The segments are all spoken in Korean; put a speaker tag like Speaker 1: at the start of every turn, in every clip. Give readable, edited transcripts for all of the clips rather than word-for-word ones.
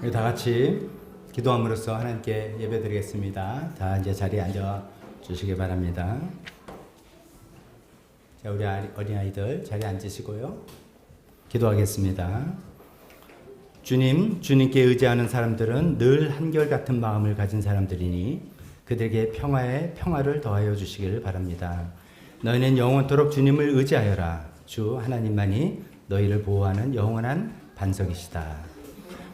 Speaker 1: 우리 다 같이 기도함으로써 하나님께 예배드리겠습니다. 다 이제 자리에 앉아 주시기 바랍니다. 자, 우리 어린아이들 자리에 앉으시고요. 기도하겠습니다. 주님, 주님께 의지하는 사람들은 늘 한결같은 마음을 가진 사람들이니 그들에게 평화의 평화를 더하여 주시기를 바랍니다. 너희는 영원토록 주님을 의지하여라. 주 하나님만이 너희를 보호하는 영원한 반석이시다.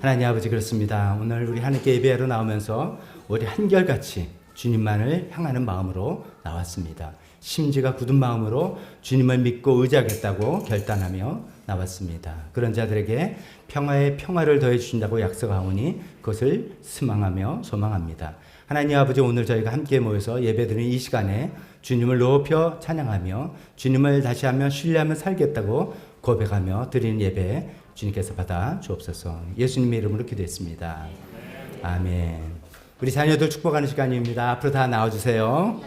Speaker 1: 하나님 아버지, 그렇습니다. 오늘 우리 하나님께 예배하러 나오면서 우리 한결같이 주님만을 향하는 마음으로 나왔습니다. 심지가 굳은 마음으로 주님을 믿고 의지하겠다고 결단하며 나왔습니다. 그런 자들에게 평화의 평화를 더해 주신다고 약속하오니 그것을 스망하며 소망합니다. 하나님 아버지, 오늘 저희가 함께 모여서 예배드리는 이 시간에 주님을 높여 찬양하며 주님을 다시 한번 신뢰하며 살겠다고 고백하며 드리는 예배 주님께서 받아 주옵소서. 예수님의 이름으로 기도했습니다. 아멘. 우리 자녀들 축복하는 시간입니다. 앞으로 다 나와주세요.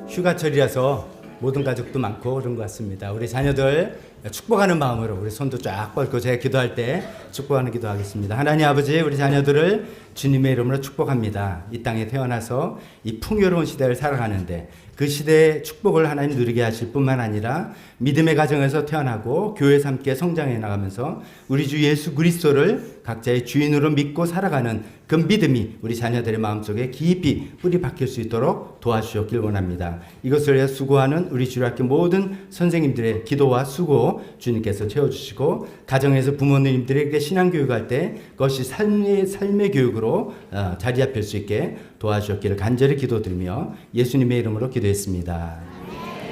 Speaker 1: 휴가철이라서 모든 가족도 많고 그런 것 같습니다. 우리 자녀들 축복하는 마음으로 우리 손도 쫙 뻗고 제가 기도할 때 축복하는 기도하겠습니다. 하나님 아버지, 우리 자녀들을 주님의 이름으로 축복합니다. 이 땅에 태어나서 이 풍요로운 시대를 살아가는데 그 시대의 축복을 하나님 누리게 하실 뿐만 아니라 믿음의 가정에서 태어나고 교회에서 함께 성장해 나가면서 우리 주 예수 그리스도를 각자의 주인으로 믿고 살아가는 그 믿음이 우리 자녀들의 마음속에 깊이 뿌리 박힐 수 있도록 도와주셨길 원합니다. 이것을 위해 수고하는 우리 주일학교 모든 선생님들의 기도와 수고 주님께서 채워주시고 가정에서 부모님들에게 신앙교육할 때 그것이 삶의 교육으로 자리 잡힐 수 있게 도와주셨기를 간절히 기도드리며 예수님의 이름으로 기도했습니다.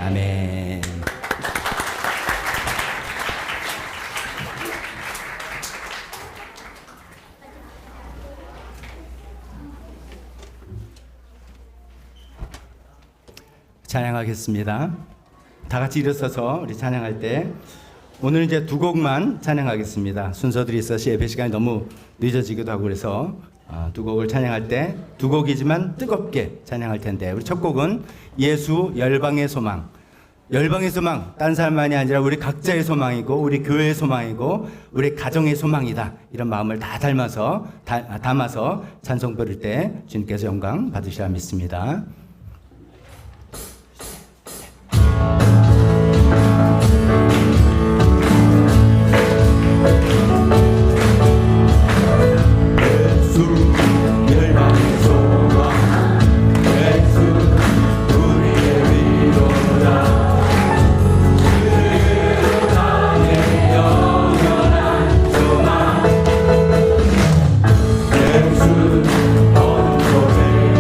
Speaker 1: 아멘. 찬양하겠습니다. 다 같이 일어서서 우리 찬양할 때 오늘 이제 두 곡만 찬양하겠습니다. 순서들이 있어서 예배 시간이 너무 늦어지기도 하고 그래서 두 곡을 찬양할 때 두 곡이지만 뜨겁게 찬양할 텐데 우리 첫 곡은 예수 열방의 소망. 열방의 소망, 딴 사람만이 아니라 우리 각자의 소망이고 우리 교회의 소망이고 우리 가정의 소망이다. 이런 마음을 다 담아서 찬송 부를 때 주님께서 영광 받으시라 믿습니다.
Speaker 2: 예수 어둠 속에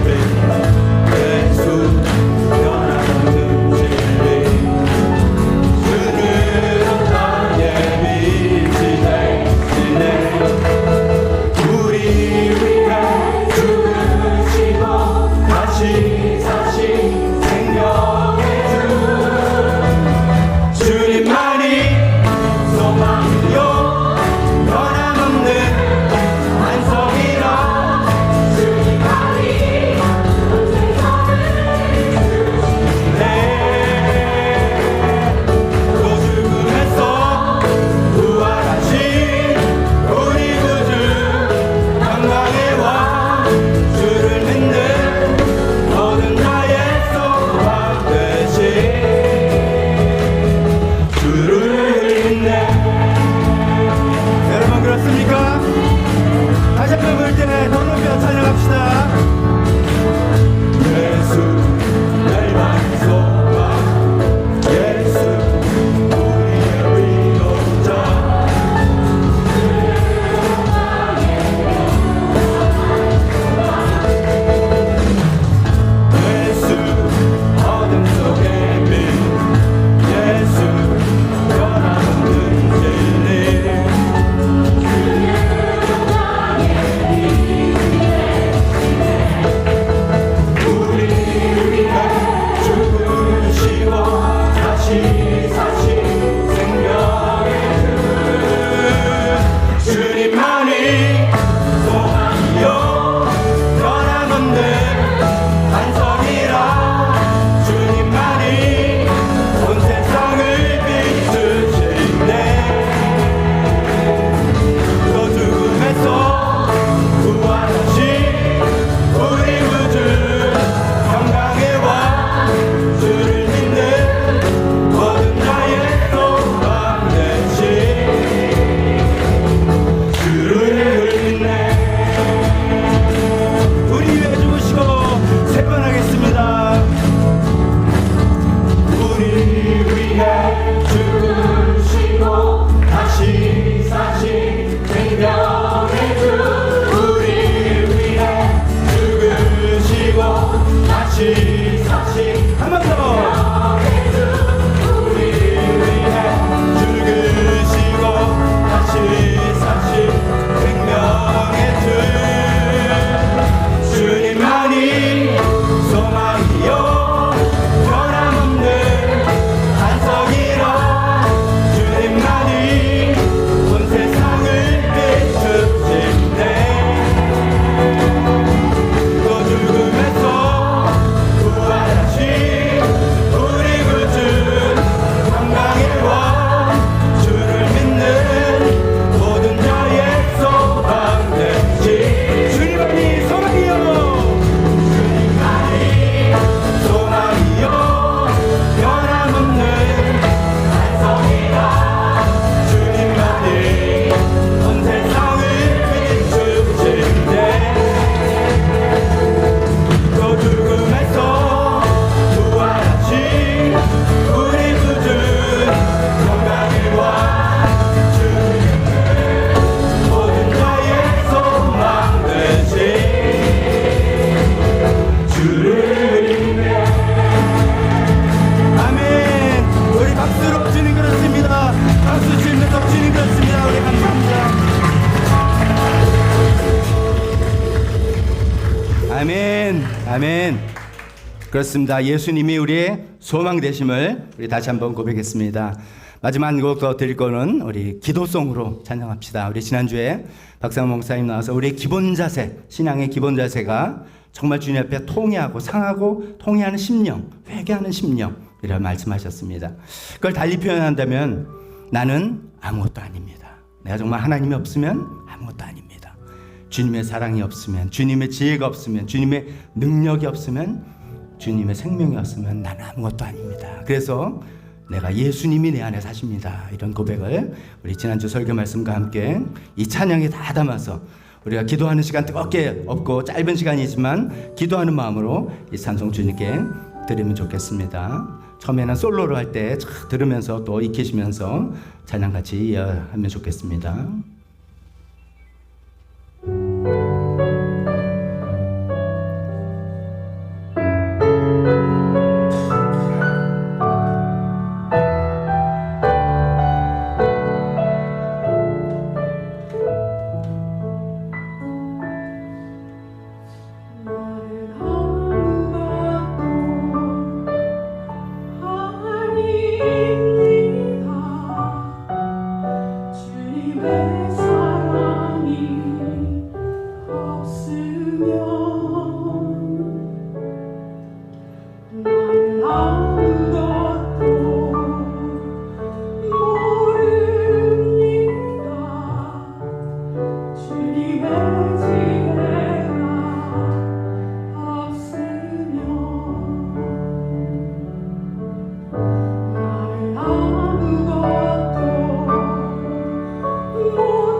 Speaker 1: 아멘. 아멘. 그렇습니다. 예수님이 우리의 소망 되심을 우리 다시 한번 고백했습니다. 마지막 곡 더 드릴 거는 우리 기도송으로 찬양합시다. 우리 지난주에 박상원 목사님 나와서 우리의 기본 자세, 신앙의 기본 자세가 정말 주님 앞에 통회하고 상하고 통회하는 심령, 회개하는 심령 이런 말씀하셨습니다. 그걸 달리 표현한다면 나는 아무것도 아닙니다. 내가 정말 하나님이 없으면 아무것도 아닙니다. 주님의 사랑이 없으면, 주님의 지혜가 없으면, 주님의 능력이 없으면, 주님의 생명이 없으면 나는 아무것도 아닙니다. 그래서 내가 예수님이 내 안에 사십니다. 이런 고백을 우리 지난주 설교 말씀과 함께 이 찬양에 다 담아서 우리가 기도하는 시간 뜨겁게 없고 짧은 시간이지만 기도하는 마음으로 이 찬송 주님께 드리면 좋겠습니다. 처음에는 솔로로 할 때 들으면서 또 익히시면서 찬양 같이 이어하면 좋겠습니다.
Speaker 2: 아무것도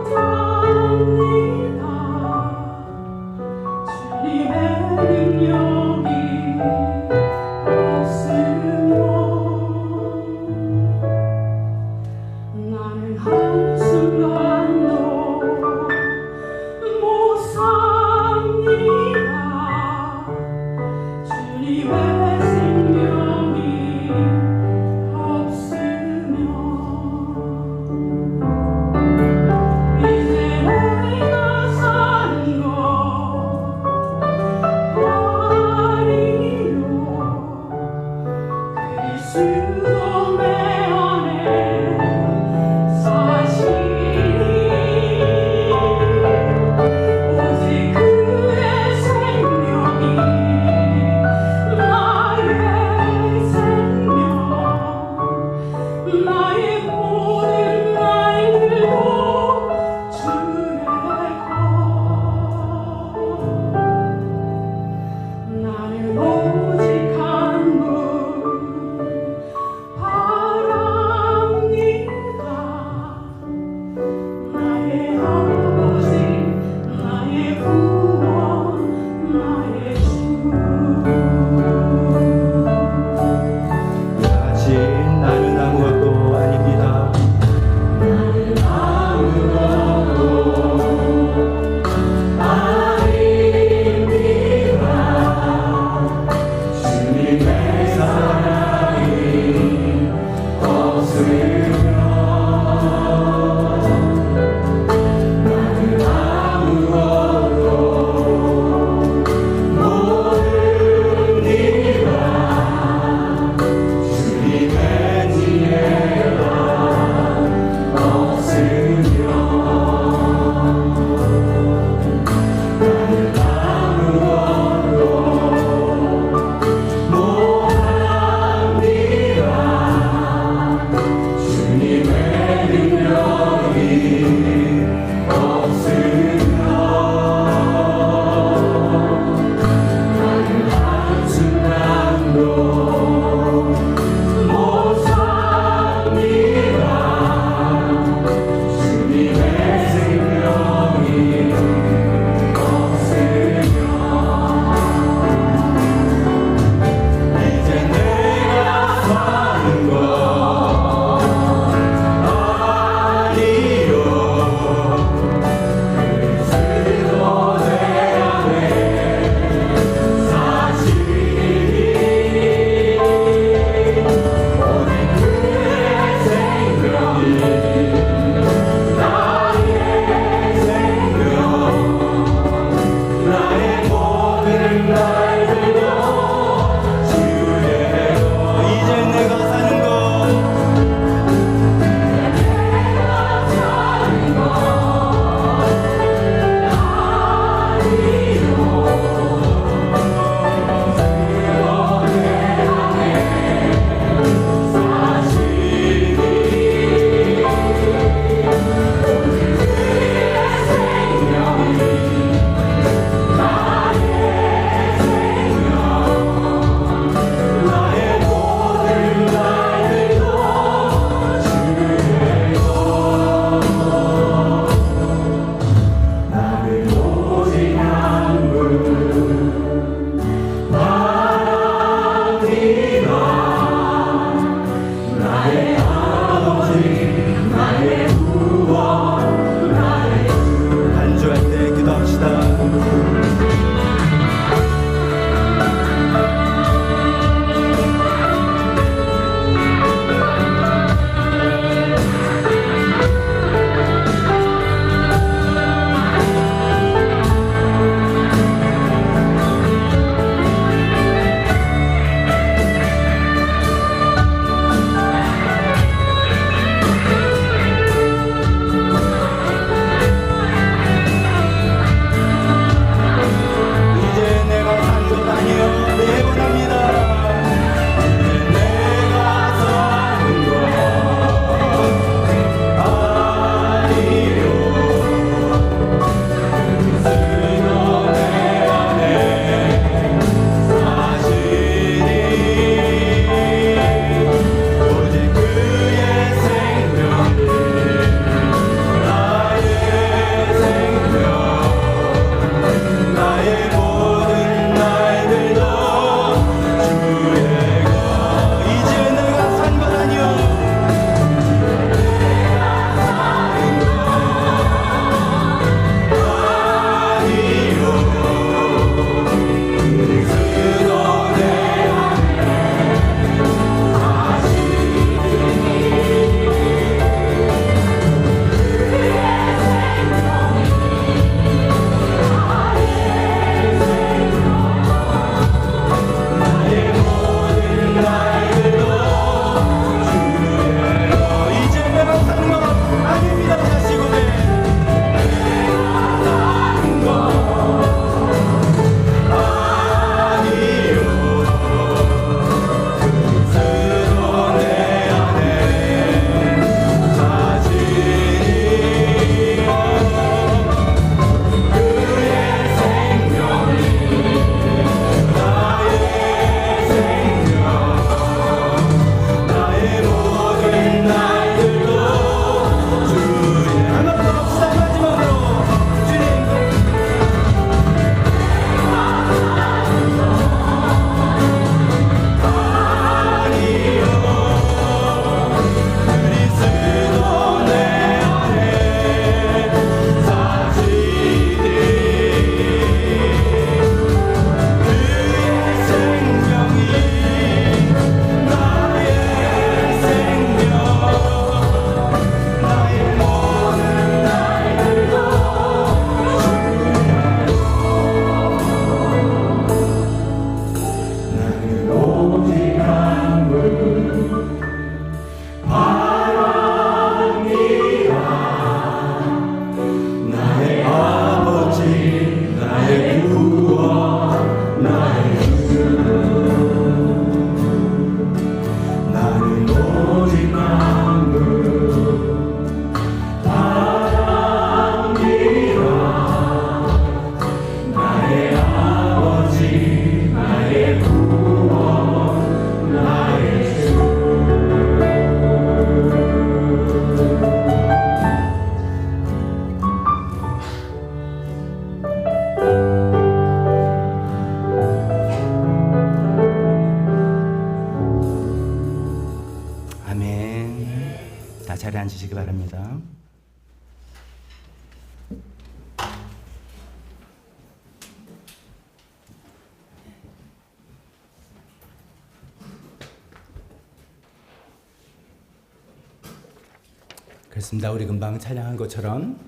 Speaker 1: 맞습니다. 우리 금방 찬양한 것처럼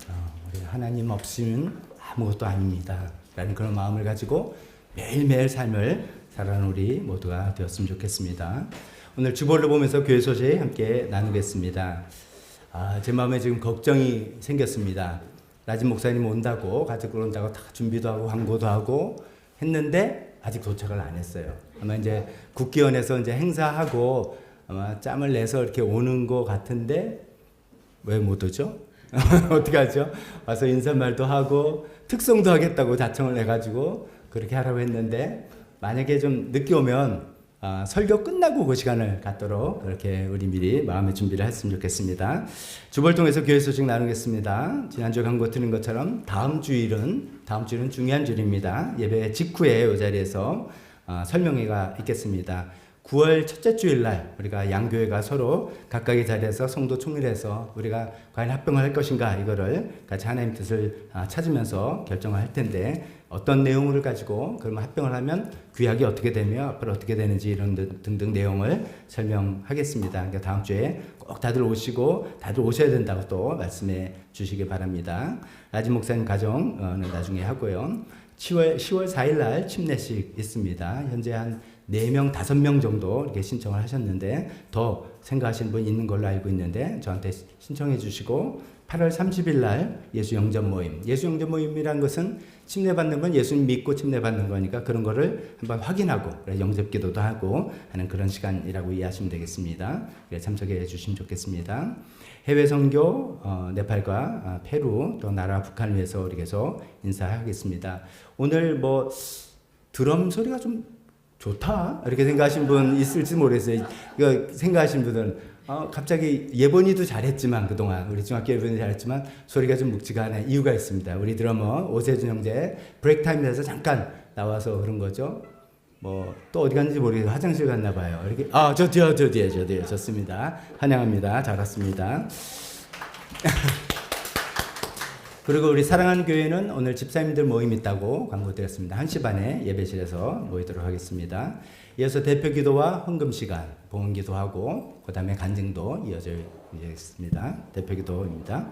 Speaker 1: 우리 하나님 없이는 아무것도 아닙니다. 라는 그런 마음을 가지고 매일매일 삶을 살아가는 우리 모두가 되었으면 좋겠습니다. 오늘 주보를 보면서 교회 소식 함께 나누겠습니다. 제 마음에 지금 걱정이 생겼습니다. 라진 목사님 온다고 가족들 온다고 다 준비도 하고 광고도 하고 했는데 아직 도착을 안 했어요. 아마 이제 국기원에서 이제 행사하고 아마 짬을 내서 이렇게 오는 것 같은데 왜 못 오죠? 어떻게 하죠? 와서 인사말도 하고 특송도 하겠다고 자청을 해가지고 그렇게 하라고 했는데 만약에 좀 늦게 오면 설교 끝나고 그 시간을 갖도록 그렇게 우리 미리 마음의 준비를 했으면 좋겠습니다. 주보를 통해서 교회 소식 나누겠습니다. 지난주에 광고 드린 것처럼 다음 주일은 중요한 주일입니다. 예배 직후에 이 자리에서 설명회가 있겠습니다. 9월 첫째 주일날 우리가 양교회가 서로 각각의 자리에서 성도 총회해서 우리가 과연 합병을 할 것인가 이거를 같이 하나님 뜻을 찾으면서 결정을 할 텐데 어떤 내용을 가지고 그러면 합병을 하면 구약이 어떻게 되며 앞으로 어떻게 되는지 이런 등등 내용을 설명하겠습니다. 그러니까 다음 주에 꼭 다들 오시고 다들 오셔야 된다고 또 말씀해 주시기 바랍니다. 라진 목사님 가정은 나중에 하고요. 10월 4일 날 침례식 있습니다. 현재 한 4명, 5명 정도 이렇게 신청을 하셨는데 더 생각하시는 분 있는 걸로 알고 있는데 저한테 신청해 주시고 8월 30일 날 예수 영접 모임. 예수 영접 모임이란 것은 침례받는 건 예수님 믿고 침례받는 거니까 그런 거를 한번 확인하고 영접 기도도 하고 하는 그런 시간이라고 이해하시면 되겠습니다. 참석해 주시면 좋겠습니다. 해외 선교 네팔과 페루 또 나라 북한을 위해서 우리 계속 인사하겠습니다. 오늘 뭐 드럼 소리가 좀 좋다 이렇게 생각하신 분 있을지 모르겠어요. 이거 생각하신 분들은 갑자기 예본이도 잘했지만 그동안 우리 중학교 예본이 잘했지만 소리가 좀 묵직하네. 이유가 있습니다. 우리 드러머 오세준 형제 브레이크 타임에서 잠깐 나와서 그런 거죠. 뭐 또 어디 갔는지 모르겠어요. 화장실 갔나 봐요. 이렇게 저 뒤에 좋습니다. 환영합니다. 잘 왔습니다. 그리고 우리 사랑하는 교회는 오늘 집사님들 모임 있다고 광고드렸습니다. 1시 반에 예배실에서 모이도록 하겠습니다. 이어서 대표 기도와 헌금 시간, 봉헌 기도하고 그 다음에 간증도 이어져 있습니다. 대표 기도입니다.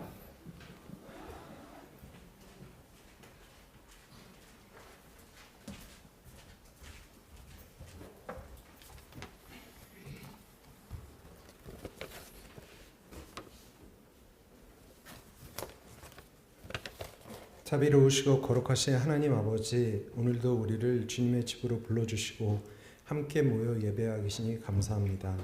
Speaker 2: 자비로우시고 거룩하신 하나님 아버지, 오늘도 우리를 주님의 집으로 불러주시고 함께 모여 예배하기 계시니 감사합니다.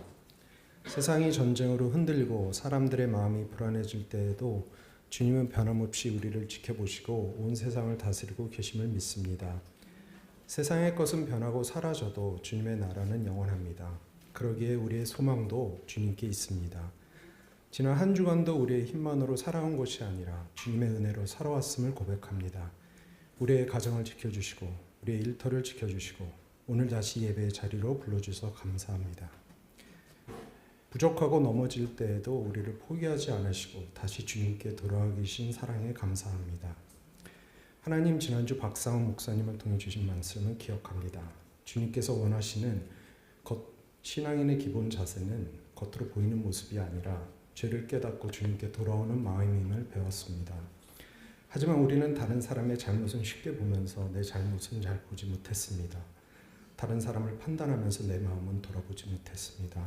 Speaker 2: 세상이 전쟁으로 흔들리고 사람들의 마음이 불안해질 때에도 주님은 변함없이 우리를 지켜보시고 온 세상을 다스리고 계심을 믿습니다. 세상의 것은 변하고 사라져도 주님의 나라는 영원합니다. 그러기에 우리의 소망도 주님께 있습니다. 지난 한 주간도 우리의 힘만으로 살아온 것이 아니라 주님의 은혜로 살아왔음을 고백합니다. 우리의 가정을 지켜주시고 우리의 일터를 지켜주시고 오늘 다시 예배의 자리로 불러주셔서 감사합니다. 부족하고 넘어질 때에도 우리를 포기하지 않으시고 다시 주님께 돌아와 계신 사랑에 감사합니다. 하나님, 지난주 박상훈 목사님을 통해 주신 말씀을 기억합니다. 주님께서 원하시는 신앙인의 기본 자세는 겉으로 보이는 모습이 아니라 죄를 깨닫고 주님께 돌아오는 마음임을 배웠습니다. 하지만 우리는 다른 사람의 잘못은 쉽게 보면서 내 잘못은 잘 보지 못했습니다. 다른 사람을 판단하면서 내 마음은 돌아보지 못했습니다.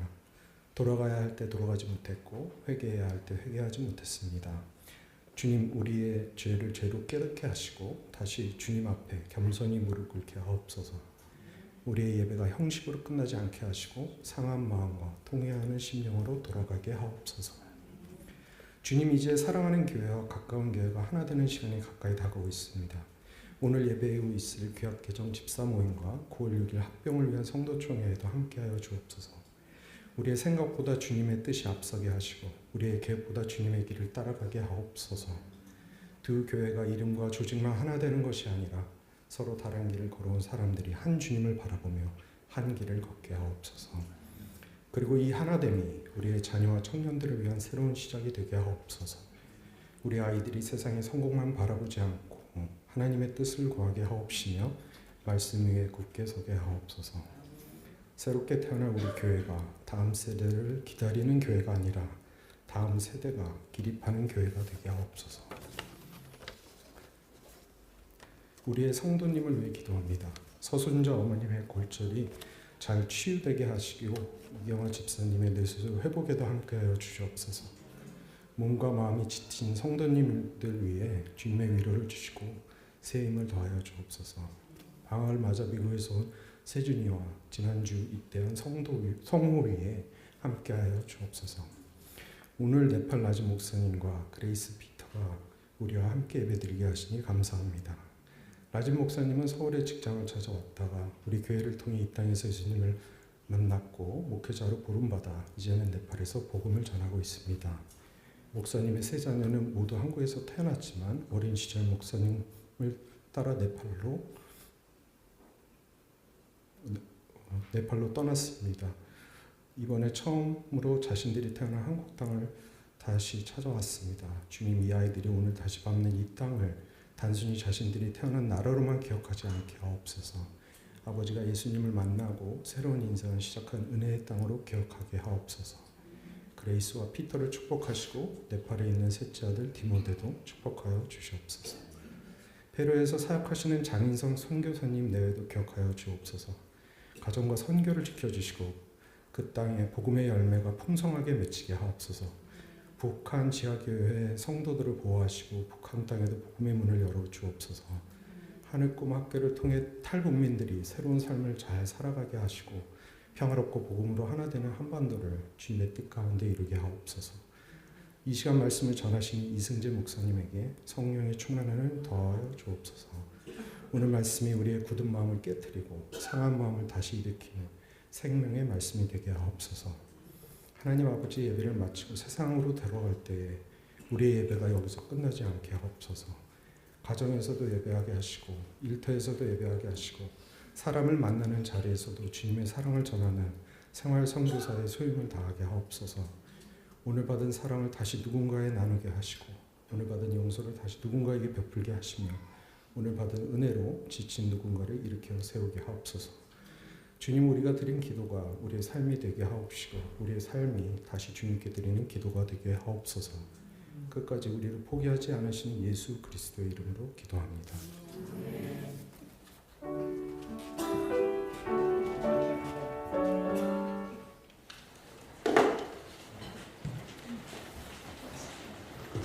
Speaker 2: 돌아가야 할 때 돌아가지 못했고 회개해야 할 때 회개하지 못했습니다. 주님, 우리의 죄를 죄로 깨닫게 하시고 다시 주님 앞에 겸손히 무릎 꿇게 하옵소서. 우리의 예배가 형식으로 끝나지 않게 하시고 상한 마음과 통회하는 심령으로 돌아가게 하옵소서. 주님, 이제 사랑하는 교회와 가까운 교회가 하나 되는 시간이 가까이 다가오고 있습니다. 오늘 예배 후 있을 귀학개정 집사 모임과 9월 6일 합병을 위한 성도총회에도 함께하여 주옵소서. 우리의 생각보다 주님의 뜻이 앞서게 하시고 우리의 계획보다 주님의 길을 따라가게 하옵소서. 두 교회가 이름과 조직만 하나 되는 것이 아니라 서로 다른 길을 걸어온 사람들이 한 주님을 바라보며 한 길을 걷게 하옵소서. 그리고 이 하나됨이 우리의 자녀와 청년들을 위한 새로운 시작이 되게 하옵소서. 우리 아이들이 세상의 성공만 바라보지 않고 하나님의 뜻을 구하게 하옵시며 말씀 위에 굳게 서게 하옵소서. 새롭게 태어날 우리 교회가 다음 세대를 기다리는 교회가 아니라 다음 세대가 기립하는 교회가 되게 하옵소서. 우리의 성도님을 위해 기도합니다. 서순자 어머님의 골절이 잘 치유되게 하시고 이경화 집사님의 뇌수술 회복에도 함께하여 주시옵소서. 몸과 마음이 지친 성도님들 위해 주님의 위로를 주시고 새 힘을 더하여 주옵소서. 방학을 맞아 미국에서 온 세준이와 지난주 입대한 성호 위에 함께하여 주옵소서. 오늘 네팔 라지 목사님과 그레이스 피터가 우리와 함께 예배드리게 하시니 감사합니다. 라지 목사님은 서울에 직장을 찾아왔다가 우리 교회를 통해 이 땅에서 예수님을 만났고 목회자로 부름받아 이제는 네팔에서 복음을 전하고 있습니다. 목사님의 세 자녀는 모두 한국에서 태어났지만 어린 시절 목사님을 따라 네팔로 떠났습니다. 이번에 처음으로 자신들이 태어난 한국 땅을 다시 찾아왔습니다. 주님, 이 아이들이 오늘 다시 밟는 이 땅을 단순히 자신들이 태어난 나라로만 기억하지 않게 하옵소서. 아버지가 예수님을 만나고 새로운 인생을 시작한 은혜의 땅으로 기억하게 하옵소서. 그레이스와 피터를 축복하시고 네팔에 있는 셋째 아들 디모데도 축복하여 주시옵소서. 페루에서 사역하시는 장인성 선교사님 내외도 기억하여 주옵소서. 가정과 선교를 지켜주시고 그 땅에 복음의 열매가 풍성하게 맺히게 하옵소서. 북한 지하교회 성도들을 보호하시고 북한 땅에도 복음의 문을 열어 주옵소서. 하늘꿈 학교를 통해 탈북민들이 새로운 삶을 잘 살아가게 하시고 평화롭고 복음으로 하나 되는 한반도를 주님의 뜻 가운데 이루게 하옵소서. 이 시간 말씀을 전하신 이승재 목사님에게 성령의 충만함을 더하여 주옵소서. 오늘 말씀이 우리의 굳은 마음을 깨트리고 상한 마음을 다시 일으키는 생명의 말씀이 되게 하옵소서. 하나님 아버지, 예배를 마치고 세상으로 들어갈 때에 우리의 예배가 여기서 끝나지 않게 하옵소서. 가정에서도 예배하게 하시고 일터에서도 예배하게 하시고 사람을 만나는 자리에서도 주님의 사랑을 전하는 생활 선교사의 소임을 다하게 하옵소서. 오늘 받은 사랑을 다시 누군가에 나누게 하시고 오늘 받은 용서를 다시 누군가에게 베풀게 하시며 오늘 받은 은혜로 지친 누군가를 일으켜 세우게 하옵소서. 주님, 우리가 드린 기도가 우리의 삶이 되게 하옵시고 우리의 삶이 다시 주님께 드리는 기도가 되게 하옵소서. 끝까지 우리를 포기하지 않으시는 예수 그리스도의 이름으로 기도합니다.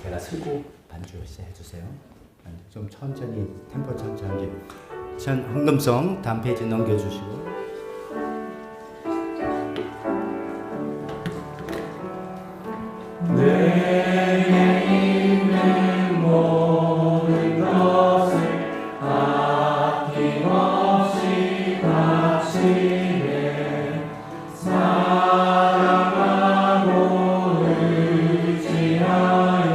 Speaker 1: 제가 슬곡 반주 해주세요. 좀 천천히, 템포 천천히. 황금성 다음 페이지 넘겨주시고.
Speaker 3: 내게 있는 모든 것을 아낌없이 바치네. 사랑하고 의지하여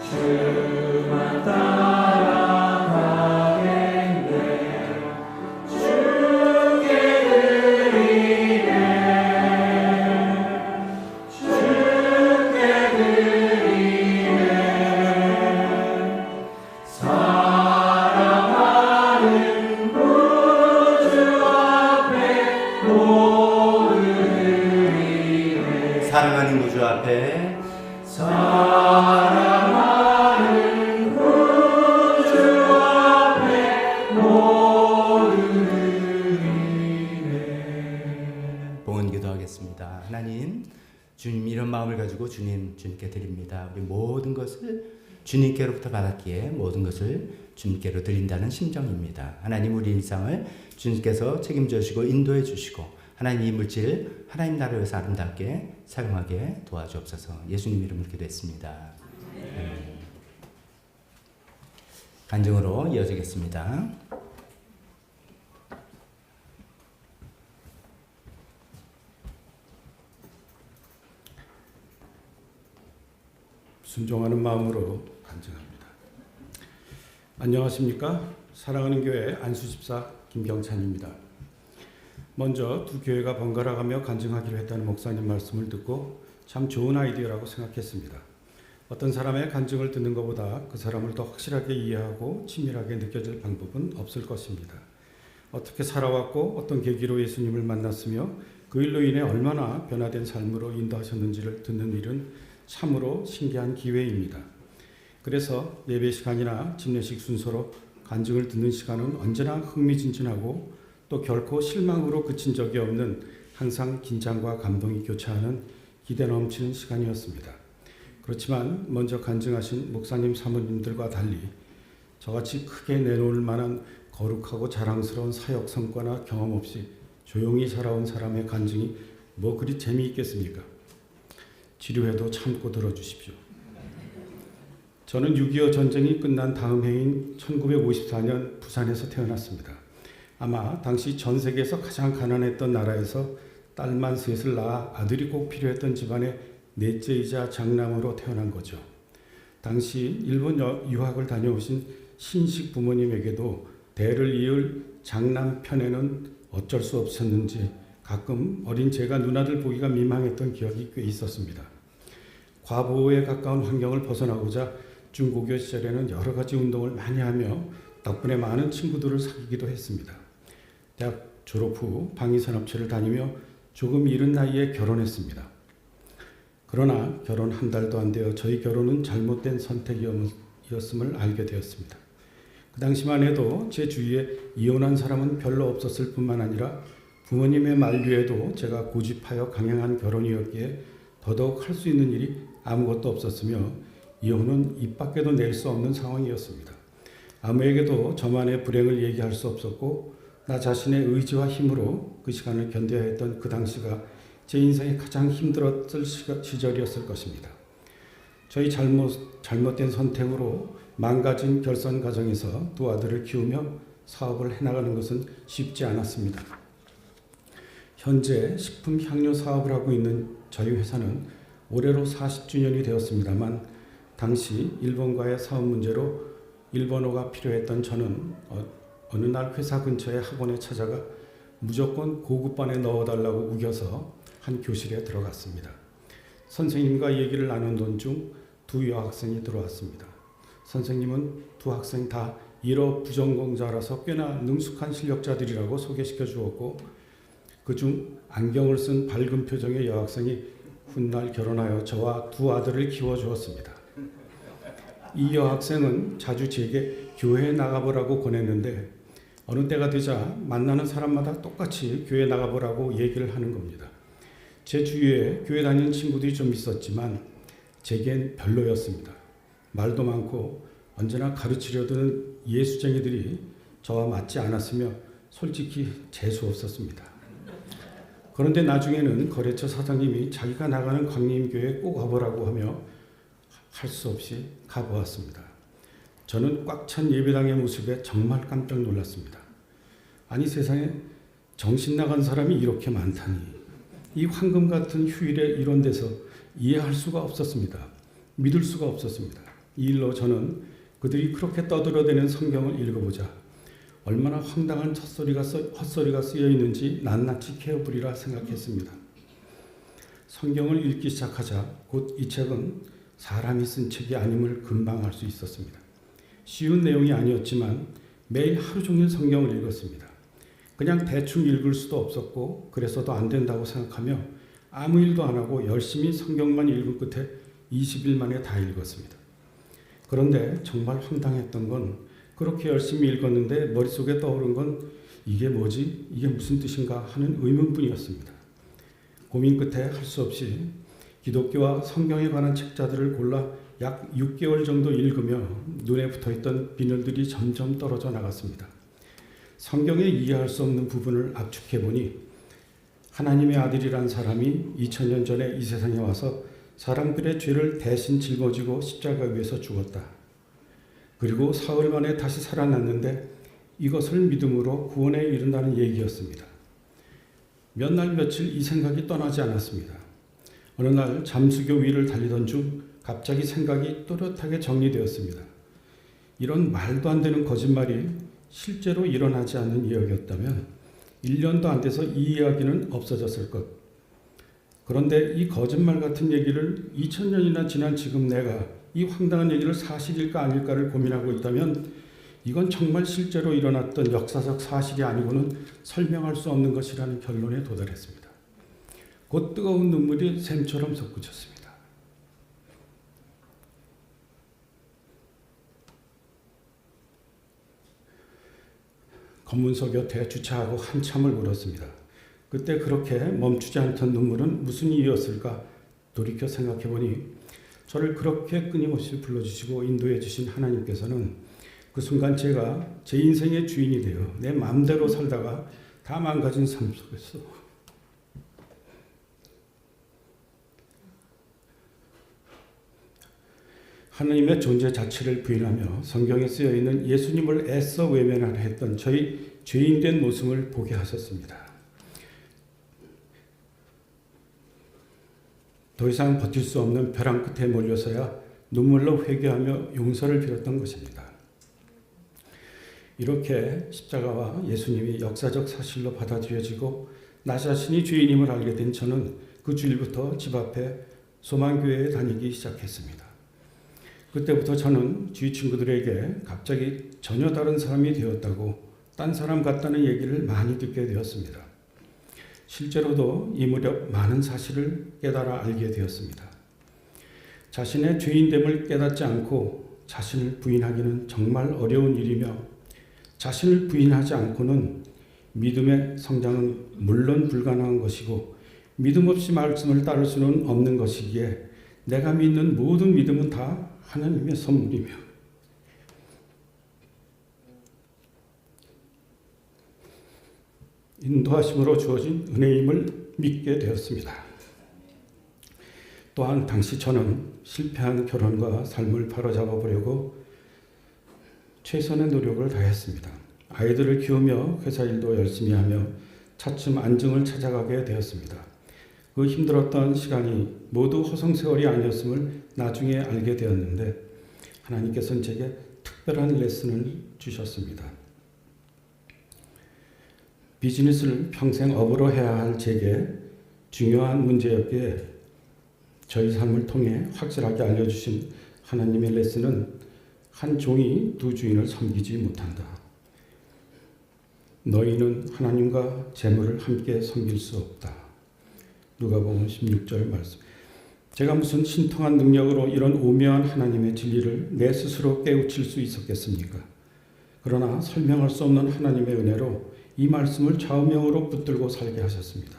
Speaker 3: 주만 따라가겠네. 주께 드리네.
Speaker 1: 사랑하는 구주 앞에
Speaker 3: 사랑하는 구주 앞에 모든 의미네.
Speaker 1: 봉헌 기도하겠습니다. 하나님, 주님 이런 마음을 가지고 주님께 드립니다. 우리 모든 것을 주님께로부터 받았기에 모든 것을 주님께로 드린다는 심정입니다. 하나님, 우리 일상을 주님께서 책임져 주시고 인도해 주시고 하나님 이 물질 하나님 나라를 위해서 아름답게 사용하게 도와주옵소서. 예수님 이름으로 기도했습니다. 간증으로 이어지겠습니다.
Speaker 4: 순종하는 마음으로 간증합니다. 안녕하십니까? 사랑하는 교회 안수집사 김경찬입니다. 먼저 두 교회가 번갈아가며 간증하기로 했다는 목사님 말씀을 듣고 참 좋은 아이디어라고 생각했습니다. 어떤 사람의 간증을 듣는 것보다 그 사람을 더 확실하게 이해하고 친밀하게 느껴질 방법은 없을 것입니다. 어떻게 살아왔고 어떤 계기로 예수님을 만났으며 그 일로 인해 얼마나 변화된 삶으로 인도하셨는지를 듣는 일은 참으로 신기한 기회입니다. 그래서 예배 시간이나 집례식 순서로 간증을 듣는 시간은 언제나 흥미진진하고 또 결코 실망으로 그친 적이 없는 항상 긴장과 감동이 교차하는 기대 넘치는 시간이었습니다. 그렇지만 먼저 간증하신 목사님 사모님들과 달리 저같이 크게 내놓을 만한 거룩하고 자랑스러운 사역 성과나 경험 없이 조용히 살아온 사람의 간증이 뭐 그리 재미있겠습니까? 지루해도 참고 들어주십시오. 저는 6.25 전쟁이 끝난 다음 해인 1954년 부산에서 태어났습니다. 아마 당시 전 세계에서 가장 가난했던 나라에서 딸만 셋을 낳아 아들이 꼭 필요했던 집안의 넷째이자 장남으로 태어난 거죠. 당시 일본 유학을 다녀오신 신식 부모님에게도 대를 이을 장남 편에는 어쩔 수 없었는지 가끔 어린 제가 누나들 보기가 민망했던 기억이 꽤 있었습니다. 과보호에 가까운 환경을 벗어나고자 중고교 시절에는 여러 가지 운동을 많이 하며 덕분에 많은 친구들을 사귀기도 했습니다. 대학 졸업 후 방위산업체를 다니며 조금 이른 나이에 결혼했습니다. 그러나 결혼 한 달도 안 되어 저희 결혼은 잘못된 선택이었음을 알게 되었습니다. 그 당시만 해도 제 주위에 이혼한 사람은 별로 없었을 뿐만 아니라 부모님의 만류에도 제가 고집하여 강행한 결혼이었기에 더더욱 할 수 있는 일이 아무것도 없었으며 이혼은 입 밖에도 낼 수 없는 상황이었습니다. 아무에게도 저만의 불행을 얘기할 수 없었고 나 자신의 의지와 힘으로 그 시간을 견뎌야 했던 그 당시가 제 인생에 가장 힘들었을 시절이었을 것입니다. 저희 잘못된 선택으로 망가진 결선 과정에서 두 아들을 키우며 사업을 해나가는 것은 쉽지 않았습니다. 현재 식품 향료 사업을 하고 있는 저희 회사는 올해로 40주년이 되었습니다만 당시 일본과의 사업 문제로 일본어가 필요했던 저는 어느 날 회사 근처의 학원에 찾아가 무조건 고급반에 넣어달라고 우겨서 한 교실에 들어갔습니다. 선생님과 얘기를 나눈 중 두 여학생이 들어왔습니다. 선생님은 두 학생 다 일어 부전공자라서 꽤나 능숙한 실력자들이라고 소개시켜 주었고 그중 안경을 쓴 밝은 표정의 여학생이 훗날 결혼하여 저와 두 아들을 키워주었습니다. 이 여학생은 자주 제게 교회에 나가보라고 권했는데 어느 때가 되자 만나는 사람마다 똑같이 교회 나가보라고 얘기를 하는 겁니다. 제 주위에 교회 다니는 친구들이 좀 있었지만 제겐 별로였습니다. 말도 많고 언제나 가르치려 드는 예수쟁이들이 저와 맞지 않았으며 솔직히 재수 없었습니다. 그런데 나중에는 거래처 사장님이 자기가 나가는 광림교회에 꼭 와보라고 하며 할 수 없이 가보았습니다. 저는 꽉 찬 예배당의 모습에 정말 깜짝 놀랐습니다. 아니 세상에 정신 나간 사람이 이렇게 많다니. 이 황금 같은 휴일에 이런 데서 이해할 수가 없었습니다. 믿을 수가 없었습니다. 이 일로 저는 그들이 그렇게 떠들어대는 성경을 읽어보자 얼마나 황당한 헛소리가 쓰여 있는지 낱낱이 캐어보리라 생각했습니다. 성경을 읽기 시작하자 곧 이 책은 사람이 쓴 책이 아님을 금방 알 수 있었습니다. 쉬운 내용이 아니었지만 매일 하루 종일 성경을 읽었습니다. 그냥 대충 읽을 수도 없었고 그래서도 안 된다고 생각하며 아무 일도 안 하고 열심히 성경만 읽은 끝에 20일 만에 다 읽었습니다. 그런데 정말 황당했던 건 그렇게 열심히 읽었는데 머릿속에 떠오른 건 이게 뭐지? 이게 무슨 뜻인가 하는 의문뿐이었습니다. 고민 끝에 할 수 없이 기독교와 성경에 관한 책자들을 골라 약 6개월 정도 읽으며 눈에 붙어있던 비늘들이 점점 떨어져 나갔습니다. 성경에 이해할 수 없는 부분을 압축해보니 하나님의 아들이란 사람이 2000년 전에 이 세상에 와서 사람들의 죄를 대신 짊어지고 십자가 위에서 죽었다. 그리고 사흘 만에 다시 살아났는데 이것을 믿음으로 구원에 이른다는 얘기였습니다. 몇 날 며칠 이 생각이 떠나지 않았습니다. 어느 날 잠수교 위를 달리던 중 갑자기 생각이 또렷하게 정리되었습니다. 이런 말도 안 되는 거짓말이 실제로 일어나지 않는 이야기였다면 1년도 안 돼서 이 이야기는 없어졌을 것. 그런데 이 거짓말 같은 얘기를 2000년이나 지난 지금 내가 이 황당한 얘기를 사실일까 아닐까를 고민하고 있다면 이건 정말 실제로 일어났던 역사적 사실이 아니고는 설명할 수 없는 것이라는 결론에 도달했습니다. 곧 뜨거운 눈물이 샘처럼 솟구쳤습니다. 검문소 곁에 주차하고 한참을 울었습니다. 그때 그렇게 멈추지 않던 눈물은 무슨 이유였을까 돌이켜 생각해보니 저를 그렇게 끊임없이 불러주시고 인도해 주신 하나님께서는 그 순간 제가 제 인생의 주인이 되어 내 마음대로 살다가 다 망가진 삶 속에서 하나님의 존재 자체를 부인하며 성경에 쓰여 있는 예수님을 애써 외면하려 했던 저희 죄인된 모습을 보게 하셨습니다. 더 이상 버틸 수 없는 벼랑 끝에 몰려서야 눈물로 회개하며 용서를 빌었던 것입니다. 이렇게 십자가와 예수님이 역사적 사실로 받아들여지고 나 자신이 죄인임을 알게 된 저는 그 주일부터 집 앞에 소망교회에 다니기 시작했습니다. 그때부터 저는 주위 친구들에게 갑자기 전혀 다른 사람이 되었다고 딴 사람 같다는 얘기를 많이 듣게 되었습니다. 실제로도 이 무렵 많은 사실을 깨달아 알게 되었습니다. 자신의 죄인됨을 깨닫지 않고 자신을 부인하기는 정말 어려운 일이며 자신을 부인하지 않고는 믿음의 성장은 물론 불가능한 것이고 믿음 없이 말씀을 따를 수는 없는 것이기에 내가 믿는 모든 믿음은 다 하나님의 선물이며 인도하심으로 주어진 은혜임을 믿게 되었습니다. 또한 당시 저는 실패한 결혼과 삶을 바로잡아 보려고 최선의 노력을 다했습니다. 아이들을 키우며 회사 일도 열심히 하며 차츰 안정을 찾아가게 되었습니다. 그 힘들었던 시간이 모두 허송세월이 아니었음을 나중에 알게 되었는데 하나님께서는 제게 특별한 레슨을 주셨습니다. 비즈니스를 평생 업으로 해야 할 제게 중요한 문제였기에 저희 삶을 통해 확실하게 알려주신 하나님의 레슨은 한 종이 두 주인을 섬기지 못한다. 너희는 하나님과 재물을 함께 섬길 수 없다. 누가복음 16절 말씀. 제가 무슨 신통한 능력으로 이런 오묘한 하나님의 진리를 내 스스로 깨우칠 수 있었겠습니까? 그러나 설명할 수 없는 하나님의 은혜로 이 말씀을 좌우명으로 붙들고 살게 하셨습니다.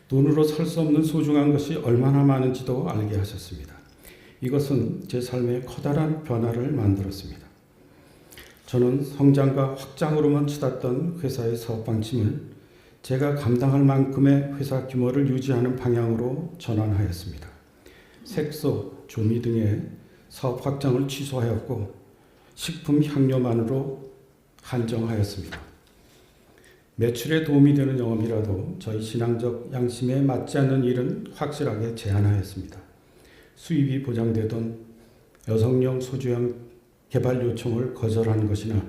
Speaker 4: 돈으로 살 수 없는 소중한 것이 얼마나 많은지도 알게 하셨습니다. 이것은 제 삶에 커다란 변화를 만들었습니다. 저는 성장과 확장으로만 치닫던 회사의 사업 방침을 제가 감당할 만큼의 회사 규모를 유지하는 방향으로 전환하였습니다. 색소, 조미 등의 사업 확장을 취소하였고 식품 향료만으로 한정하였습니다. 매출에 도움이 되는 영업이라도 저희 신앙적 양심에 맞지 않는 일은 확실하게 제한하였습니다. 수입이 보장되던 여성용 소주형 개발 요청을 거절하는 것이나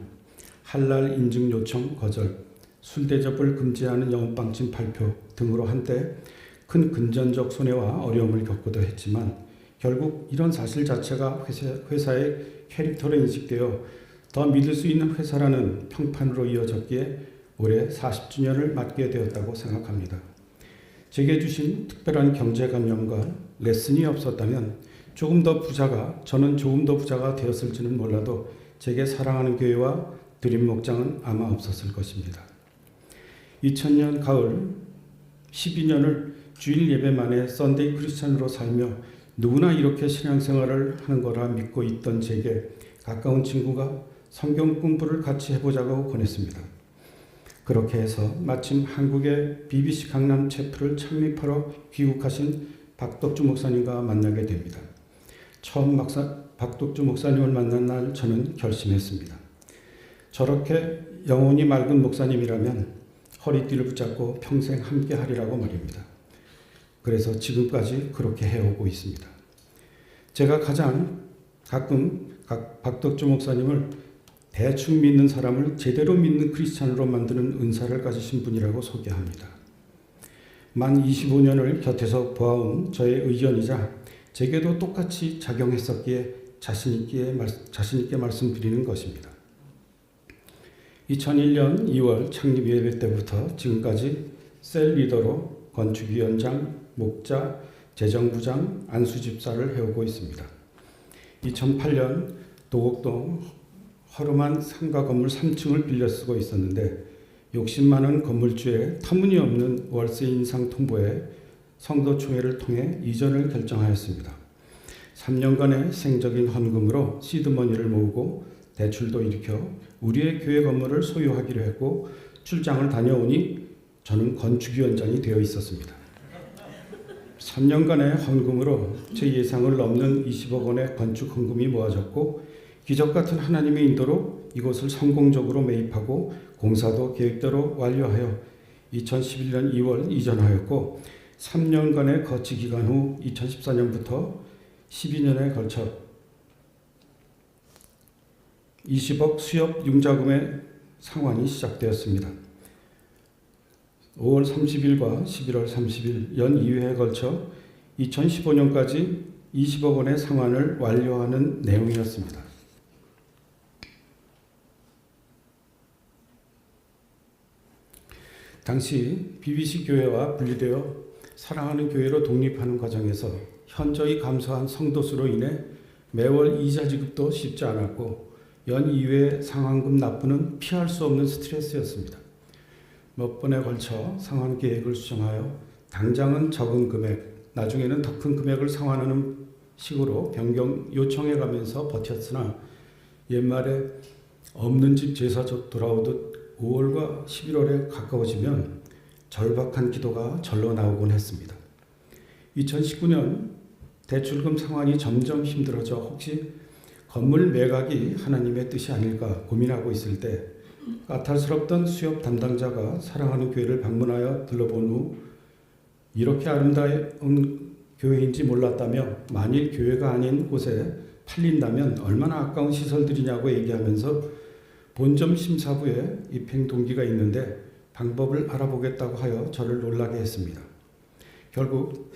Speaker 4: 할랄 인증 요청 거절, 술 대접을 금지하는 영업방침 발표 등으로 한때 큰 금전적 손해와 어려움을 겪기도 했지만 결국 이런 사실 자체가 회사의 캐릭터로 인식되어 더 믿을 수 있는 회사라는 평판으로 이어졌기에 올해 40주년을 맞게 되었다고 생각합니다. 제게 주신 특별한 경제관념과 레슨이 없었다면 저는 조금 더 부자가 되었을지는 몰라도 제게 사랑하는 교회와 드림 목장은 아마 없었을 것입니다. 2000년 가을 12년을 주일 예배만에 썬데이 크리스찬으로 살며 누구나 이렇게 신앙생활을 하는 거라 믿고 있던 제게 가까운 친구가 성경 공부를 같이 해보자고 권했습니다. 그렇게 해서 마침 한국의 BBC 강남 채플을 창립하러 귀국하신 박덕주 목사님과 만나게 됩니다. 처음 박덕주 목사님을 만난 날 저는 결심했습니다. 저렇게 영혼이 맑은 목사님이라면 허리띠를 붙잡고 평생 함께 하리라고 말입니다. 그래서 지금까지 그렇게 해오고 있습니다. 제가 가끔 박덕주 목사님을 대충 믿는 사람을 제대로 믿는 크리스찬으로 만드는 은사를 가지신 분이라고 소개합니다. 만 25년을 곁에서 보아온 저의 의견이자 제게도 똑같이 작용했었기에 자신 있게 말씀드리는 것입니다. 2001년 2월 창립 예배 때부터 지금까지 셀 리더로 건축위원장, 목자, 재정부장, 안수집사를 해오고 있습니다. 2008년 도곡동 허름한 상가 건물 3층을 빌려 쓰고 있었는데 욕심 많은 건물주의 터무니없는 월세 인상 통보에 성도총회를 통해 이전을 결정하였습니다. 3년간의 생적인 헌금으로 시드머니를 모으고 대출도 일으켜 우리의 교회 건물을 소유하기로 했고 출장을 다녀오니 저는 건축위원장이 되어 있었습니다. 3년간의 헌금으로 제 예상을 넘는 20억 원의 건축 헌금이 모아졌고 기적 같은 하나님의 인도로 이곳을 성공적으로 매입하고 공사도 계획대로 완료하여 2011년 2월 이전하였고 3년간의 거치 기간 후 2014년부터 12년에 걸쳐 20억 수협 융자금의 상환이 시작되었습니다. 5월 30일과 11월 30일 연 2회에 걸쳐 2015년까지 20억 원의 상환을 완료하는 내용이었습니다. 당시 BBC 교회와 분리되어 사랑하는 교회로 독립하는 과정에서 현저히 감소한 성도수로 인해 매월 이자 지급도 쉽지 않았고 연 2회 상환금 납부는 피할 수 없는 스트레스였습니다. 몇 번에 걸쳐 상환 계획을 수정하여 당장은 적은 금액, 나중에는 더 큰 금액을 상환하는 식으로 변경 요청해 가면서 버텼으나 옛말에 없는 집 제사 돌아오듯 5월과 11월에 가까워지면 절박한 기도가 절로 나오곤 했습니다. 2019년 대출금 상환이 점점 힘들어져 혹시 건물 매각이 하나님의 뜻이 아닐까 고민하고 있을 때 까탈스럽던 수협 담당자가 사랑하는 교회를 방문하여 들러본 후 이렇게 아름다운 교회인지 몰랐다며 만일 교회가 아닌 곳에 팔린다면 얼마나 아까운 시설들이냐고 얘기하면서 본점 심사부에 입행 동기가 있는데 방법을 알아보겠다고 하여 저를 놀라게 했습니다. 결국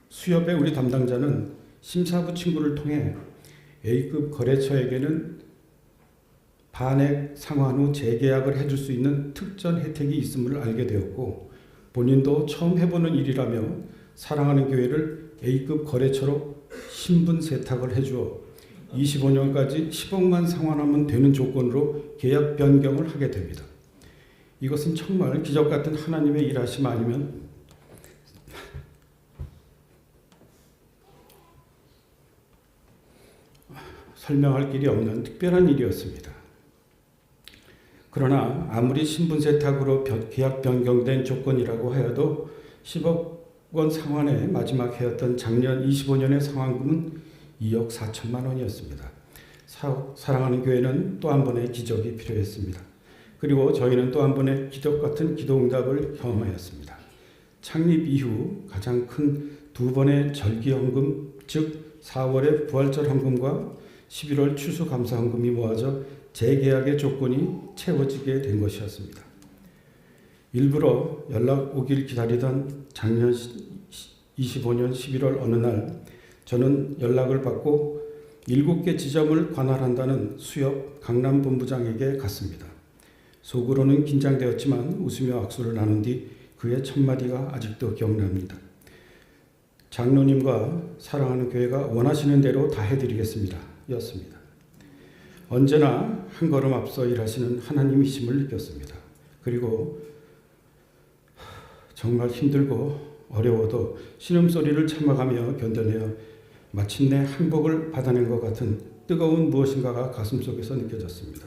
Speaker 4: 수협의 우리 담당자는 심사부 친구를 통해 A급 거래처에게는 반액 상환 후 재계약을 해줄 수 있는 특전 혜택이 있음을 알게 되었고 본인도 처음 해보는 일이라며 사랑하는 교회를 A급 거래처로 신분 세탁을 해주어 25년까지 10억만 상환하면 되는 조건으로 계약 변경을 하게 됩니다. 이것은 정말 기적 같은 하나님의 일하심 아니면 설명할 길이 없는 특별한 일이었습니다. 그러나 아무리 신분 세탁으로 계약 변경된 조건이라고 하여도 10억 원 상환의 마지막 해였던 작년 25년의 상환금은 2억 4천만 원이었습니다. 사랑하는 교회는 또 한 번의 기적이 필요했습니다. 그리고 저희는 또 한 번의 기적 같은 기도응답을 경험하였습니다. 창립 이후 가장 큰 두 번의 절기헌금, 즉 4월의 부활절 헌금과 11월 추수감사헌금이 모아져 재계약의 조건이 채워지게 된 것이었습니다. 일부러 연락 오길 기다리던 작년 25년 11월 어느 날 저는 연락을 받고 7개 지점을 관할한다는 수협 강남본부장에게 갔습니다. 속으로는 긴장되었지만 웃으며 악수를 나눈 뒤 그의 첫마디가 아직도 기억납니다. 장로님과 사랑하는 교회가 원하시는 대로 다 해드리겠습니다. 였습니다. 언제나 한 걸음 앞서 일하시는 하나님이심을 느꼈습니다. 그리고 정말 힘들고 어려워도 신음소리를 참아가며 견뎌내어 마침내 행복을 받아낸 것 같은 뜨거운 무엇인가가 가슴속에서 느껴졌습니다.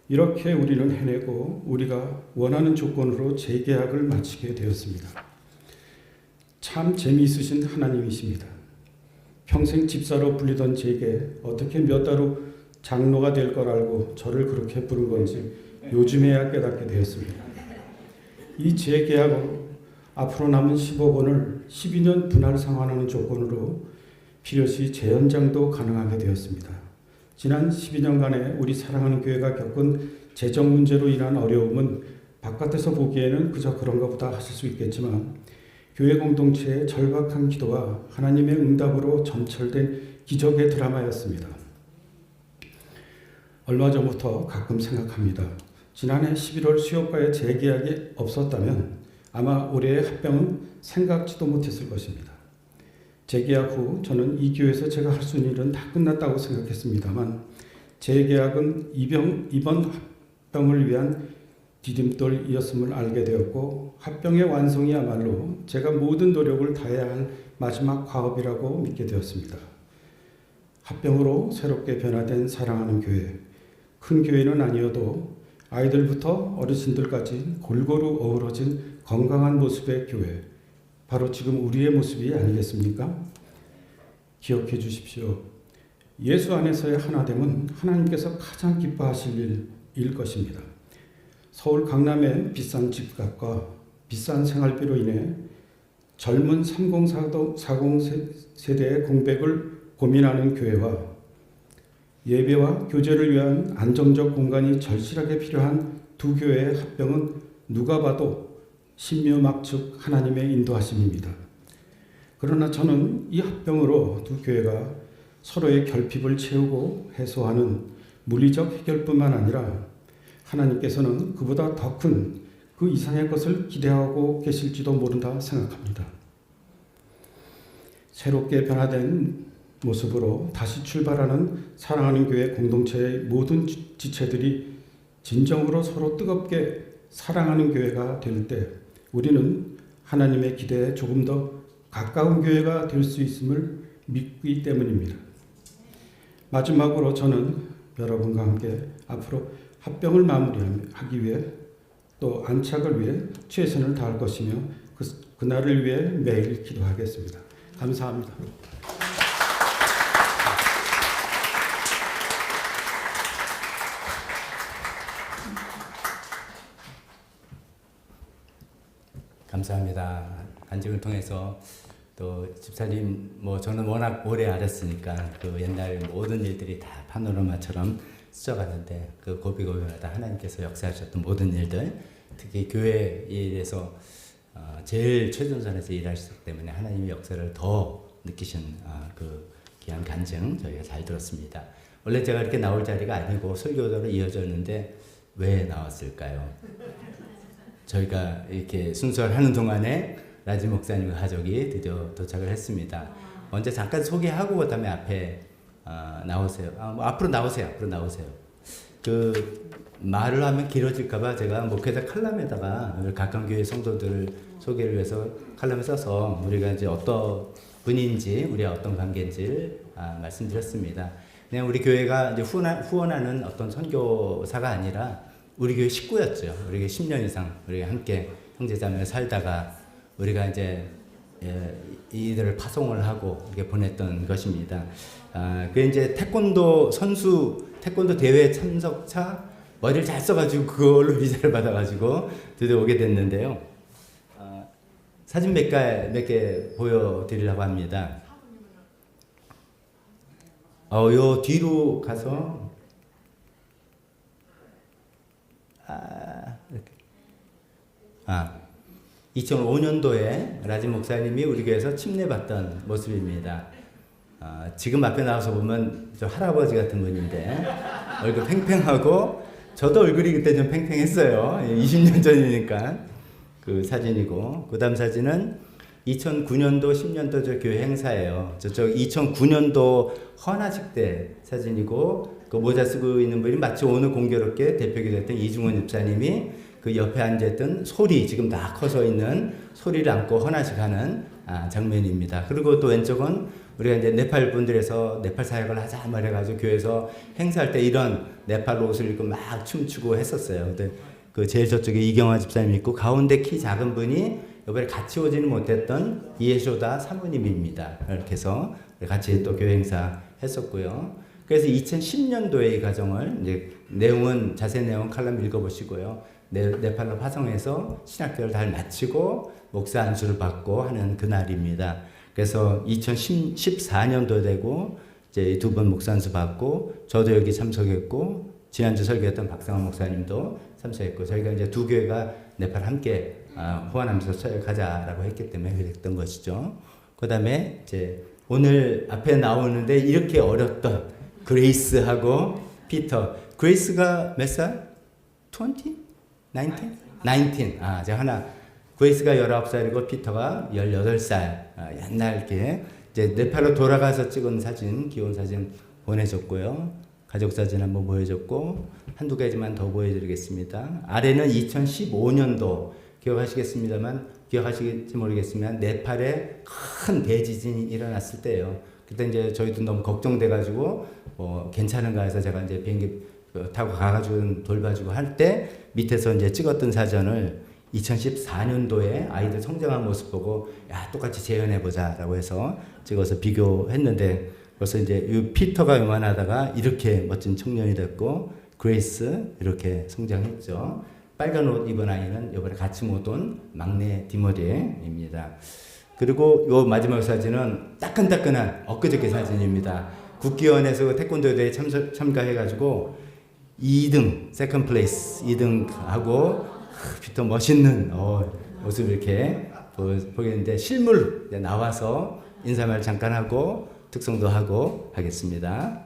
Speaker 4: 이렇게 우리는 해내고 우리가 원하는 조건으로 재계약을 마치게 되었습니다. 참 재미있으신 하나님이십니다. 평생 집사로 불리던 제게 어떻게 몇 달 후 장로가 될 걸 알고 저를 그렇게 부른 건지 요즘에야 깨닫게 되었습니다. 이 재계약으로 앞으로 남은 10억 원을 12년 분할 상환하는 조건으로 필요시 재연장도 가능하게 되었습니다. 지난 12년간의 우리 사랑하는 교회가 겪은 재정 문제로 인한 어려움은 바깥에서 보기에는 그저 그런가 보다 하실 수 있겠지만 교회 공동체의 절박한 기도와 하나님의 응답으로 점철된 기적의 드라마였습니다. 얼마 전부터 가끔 생각합니다. 지난해 11월 수협과의 재계약이 없었다면 아마 올해의 합병은 생각지도 못했을 것입니다. 재계약 후 저는 이 교회에서 제가 할 수 있는 일은 다 끝났다고 생각했습니다만 재계약은 이번 합병을 위한 디딤돌이었음을 알게 되었고 합병의 완성이야말로 제가 모든 노력을 다해야 할 마지막 과업이라고 믿게 되었습니다. 합병으로 새롭게 변화된 사랑하는 교회, 큰 교회는 아니어도 아이들부터 어르신들까지 골고루 어우러진 건강한 모습의 교회, 바로 지금 우리의 모습이 아니겠습니까? 기억해 주십시오. 예수 안에서의 하나됨은 하나님께서 가장 기뻐하실 일일 것입니다. 서울 강남의 비싼 집값과 비싼 생활비로 인해 젊은 3040 세대의 공백을 고민하는 교회와 예배와 교제를 위한 안정적 공간이 절실하게 필요한 두 교회의 합병은 누가 봐도 신묘막측 하나님의 인도하심입니다. 그러나 저는 이 합병으로 두 교회가 서로의 결핍을 채우고 해소하는 물리적 해결뿐만 아니라 하나님께서는 그보다 더 큰 그 이상의 것을 기대하고 계실지도 모른다 생각합니다. 새롭게 변화된 모습으로 다시 출발하는 사랑하는 교회 공동체의 모든 지체들이 진정으로 서로 뜨겁게 사랑하는 교회가 될 때 우리는 하나님의 기대에 조금 더 가까운 교회가 될 수 있음을 믿기 때문입니다. 마지막으로 저는 여러분과 함께 앞으로 합병을 마무리하기 위해 또 안착을 위해 최선을 다할 것이며 그날을 위해 매일 기도하겠습니다. 감사합니다.
Speaker 1: 감사합니다. 간증을 통해서 또 집사님 저는 워낙 오래 알았으니까 그 옛날 모든 일들이 다 파노라마처럼 스쳐가는데 그 고비고비마다 하나님께서 역사하셨던 모든 일들, 특히 교회 일에서 제일 최전선에서 일하셨기 때문에 하나님의 역사를 더 느끼신 그 귀한 간증 저희가 잘 들었습니다. 원래 제가 이렇게 나올 자리가 아니고 설교대로 이어졌는데 왜 나왔을까요? 저희가 이렇게 순서를 하는 동안에 라지 목사님과 가족이 드디어 도착을 했습니다. 먼저 잠깐 소개하고 그다음에 앞에 나오세요. 앞으로 나오세요. 그 말을 하면 길어질까봐 제가 목회자 칼럼에다가 각각 교회 성도들 소개를 위해서 칼럼을 써서 우리가 이제 어떤 분인지 우리가 어떤 관계인지를 말씀드렸습니다. 그냥 우리 교회가 이제 후원하는 어떤 선교사가 아니라 우리 교회 식구였죠. 우리 교회 10년 이상 우리가 함께 형제자매로 살다가 우리가 이제 이들을 파송을 하고 이렇게 보냈던 것입니다. 그 이제 태권도 대회 참석차 머리를 잘 써가지고 그걸로 비자를 받아가지고 드디어 오게 됐는데요. 사진 몇 개 보여드리려고 합니다. 요 뒤로 가서 이렇게. 2005년도에 라지 목사님이 우리 교회에서 침례받던 모습입니다. 지금 앞에 나와서 보면 저 할아버지 같은 분인데 얼굴 팽팽하고 저도 얼굴이 그때 좀 팽팽했어요. 20년 전이니까 그 사진이고, 그 다음 사진은 2009년도 10년도 저 교회 행사예요. 저쪽 2009년도 헌화식 때 사진이고, 그 모자 쓰고 있는 분이 마치 오늘 공교롭게 대표기도 했던 이중원 집사님이 그 옆에 앉아있던 소리, 지금 다 커서 있는 소리를 안고 헌화식 하는 장면입니다. 그리고 또 왼쪽은 우리가 이제 네팔 분들에서 네팔 사역을 하자 말해가지고 교회에서 행사할 때 이런 네팔 옷을 입고 막 춤추고 했었어요. 근데 그 제일 저쪽에 이경화 집사님 있고 가운데 키 작은 분이 이번에 같이 오지는 못했던 이해쇼다 사모님입니다. 이렇게 해서 같이 또 교회 행사 했었고요. 그래서 2010년도에 이 과정을 이제 자세한 내용 칼럼 읽어보시고요. 네팔로 파송해서 신학교를 잘 마치고 목사 안수를 받고 하는 그날입니다. 그래서 2014년도 되고 이제 두 번 목사 안수 받고 저도 여기 참석했고 지난주 설교했던 박상원 목사님도 참석했고 저희가 이제 두 교회가 네팔 함께 호환하면서 사역하자라고 했기 때문에 그랬던 것이죠. 그다음에 이제 오늘 앞에 나오는데 이렇게 어렸던 그레이스하고 피터. 그레이스가 몇 살? 20? 19? 제가 하나. 그레이스가 19살이고 피터가 18살. 옛날 이렇게 이제 네팔로 돌아가서 찍은 사진, 귀여운 사진 보내줬고요. 가족사진 한번 보여줬고 한두 가지만 더 보여드리겠습니다. 아래는 2015년도 기억하시겠지 모르겠지만 네팔에 큰 대지진이 일어났을 때예요. 그때 이제 저희도 너무 걱정돼가지고 괜찮은가 해서 제가 이제 비행기 타고 가가지고 돌봐주고 할 때 밑에서 이제 찍었던 사진을 2014년도에 아이들 성장한 모습 보고 야 똑같이 재현해보자라고 해서 찍어서 비교했는데 벌써 이제 이 피터가 요만하다가 이렇게 멋진 청년이 됐고 그레이스 이렇게 성장했죠. 빨간 옷 입은 아이는 이번에 같이 못 온 막내 디모데입니다. 그리고 요 마지막 사진은 따끈따끈한 엊그저께 사진입니다. 국기원에서 태권도 대회에 참가해가지고 2등, 세컨드 플레이스 2등 하고 피터 멋있는 모습 이렇게 보겠는데 실물 나와서 인사말 잠깐 하고 특송도 하고 하겠습니다.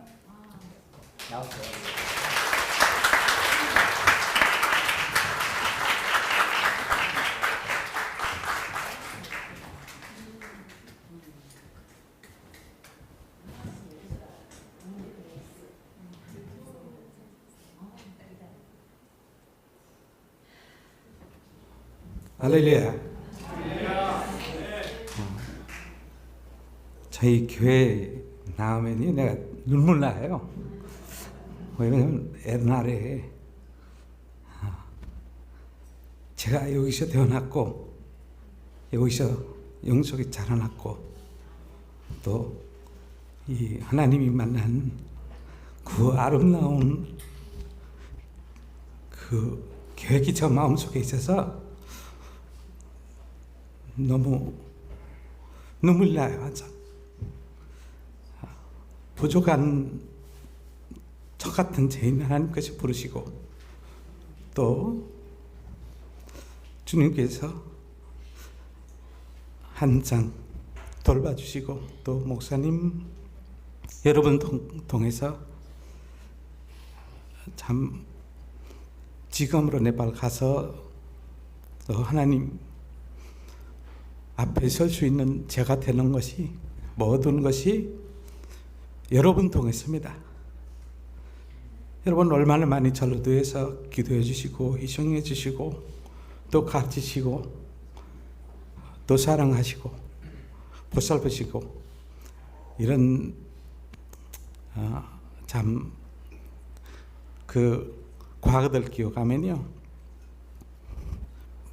Speaker 5: 할렐루야. 저희 교회 나오면요 내가 눈물 나요. 왜냐면 옛날에 제가 여기서 태어났고 여기서 영적이 자라났고 또 이 하나님이 만난 그 아름다운 그 계획이 저 마음속에 있어서 너무 눈물 나요. 맞아. 부족한 저 같은 죄인 하나님께서 부르시고 또 주님께서 한창 돌봐주시고 또 목사님 여러분 통해서 참 지금으로 네팔 가서 또 하나님 앞에 설 수 있는 제가 되는 것이 모든 것이 여러분 통했습니다. 여러분 얼마나 많이 전도해서 기도해 주시고 희생해 주시고 또 가르치시고 또 사랑하시고 보살피시고 이런 참 그 과거들 기억하면요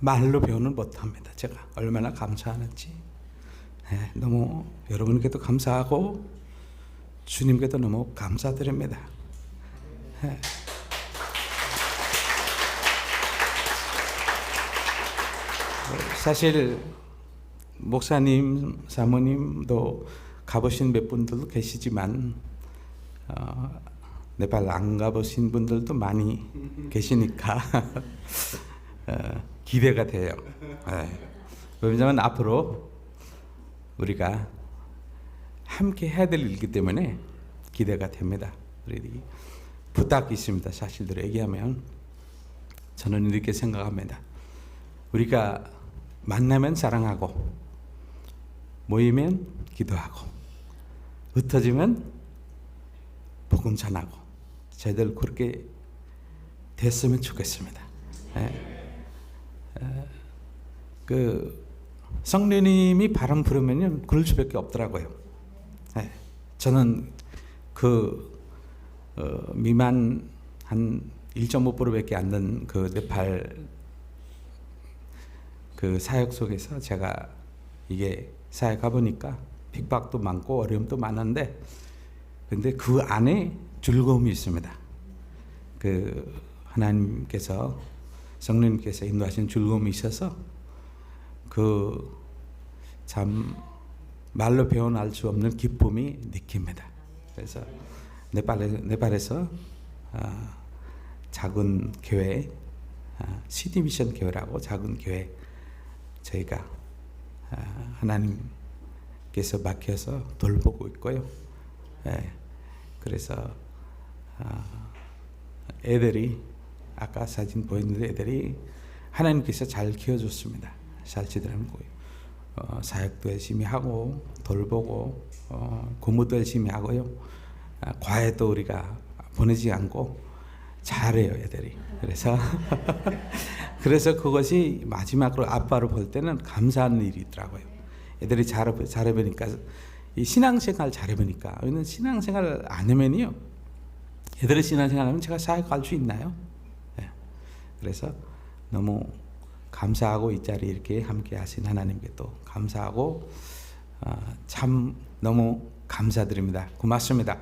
Speaker 5: 말로 표현을 못합니다. 제가 얼마나 감사하는지. 네, 너무 여러분께도 감사하고 주님께도 너무 감사드립니다. 네. 사실 목사님, 사모님도 가보신 몇 분들도 계시지만 네팔 안 가보신 분들도 많이 계시니까 기대가 돼요. 네. 왜냐하면 앞으로 우리가 함께 해야 될 일이기 때문에 기대가 됩니다. 우리 부탁이 있습니다. 사실대로 얘기하면 저는 이렇게 생각합니다. 우리가 만나면 사랑하고 모이면 기도하고 흩어지면 복음 전하고 저희들 그렇게 됐으면 좋겠습니다. 그 성령님이 바람 부르면요 그럴 수밖에 없더라고요. 저는 그 미만 한 1.5%밖에 안 된 그 네팔 그 사역 속에서 제가 이게 사역 가보니까 핍박도 많고 어려움도 많은데 근데 그 안에 즐거움이 있습니다. 그 하나님께서 성령님께서 인도하신 즐거움이 있어서 그 참 말로 표현할 수 없는 기쁨이 느낍니다. 그래서 네팔에서 작은 교회 시티 미션 교회라고 작은 교회 저희가 하나님께서 맡겨서 돌보고 있고요. 그래서 애들이 아까 사진 보였는데 애들이 하나님께서 잘 키워줬습니다. 잘 지도하고 사역도 열심히 하고 돌보고 공부도 열심히 하고요. 과외도 우리가 보내지 않고 잘해요, 애들이. 그래서 그래서 그것이 마지막으로 아빠로 볼 때는 감사한 일이 있더라고요. 애들이 잘해보니까 이 신앙생활 잘해보니까 저는 신앙생활 안 하면요, 애들이 신앙생활하면 제가 사회 갈 수 있나요? 네. 그래서 너무 감사하고 이 자리에 이렇게 함께 하신 하나님께 또 감사하고 참 너무 감사드립니다. 고맙습니다.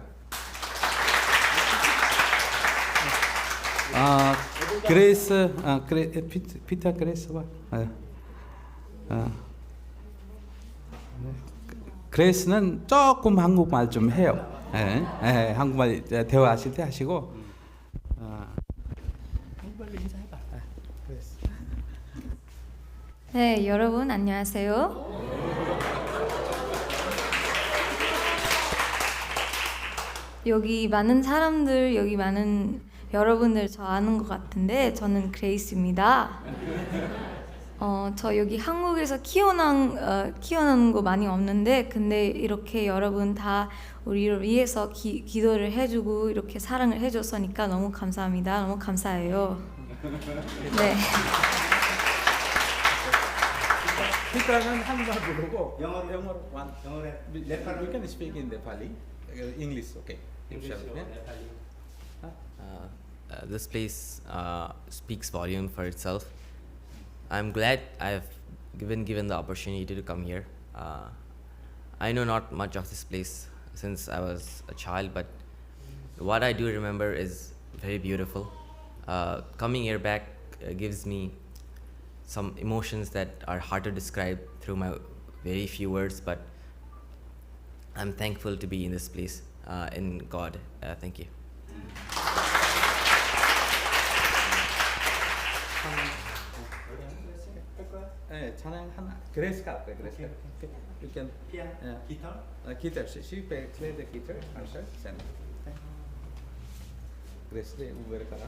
Speaker 5: 그레이스, 피터 그레이스와 그레이스는 조금 한국말 좀 해요. 한국말 대화하실 때 하시고. 한국말로 인사해봐. 그레이스.
Speaker 6: 네, 여러분 안녕하세요. 여기 많은 사람들, 여기 많은 여러분들 저 아는 것 같은데 저는 그레이스입니다. 저 여기 한국에서 키워난 거 많이 없는데 근데 이렇게 여러분 다 우리를 위해서 기도를 해주고 이렇게 사랑을 해줬으니까 너무 감사합니다. 너무 감사해요. 네.
Speaker 5: 피터는 한국말 부르고
Speaker 1: 영어로
Speaker 5: You can speak in Nepali, English, okay?
Speaker 7: This place speaks volume for itself. I'm glad I've been given the opportunity to come here. I know not much of this place since I was a child, but what I do remember is very beautiful. Coming here back gives me some emotions that are hard to describe through my very few words, but I'm thankful to be in this place, in God. Thank you.
Speaker 5: 네, 찬양 하나. 그레이스가 할 거예요. 그래서 you can
Speaker 1: 기타?
Speaker 5: guitar. She play the guitar. Answer. Send. 그레이스 대 우베르 가라.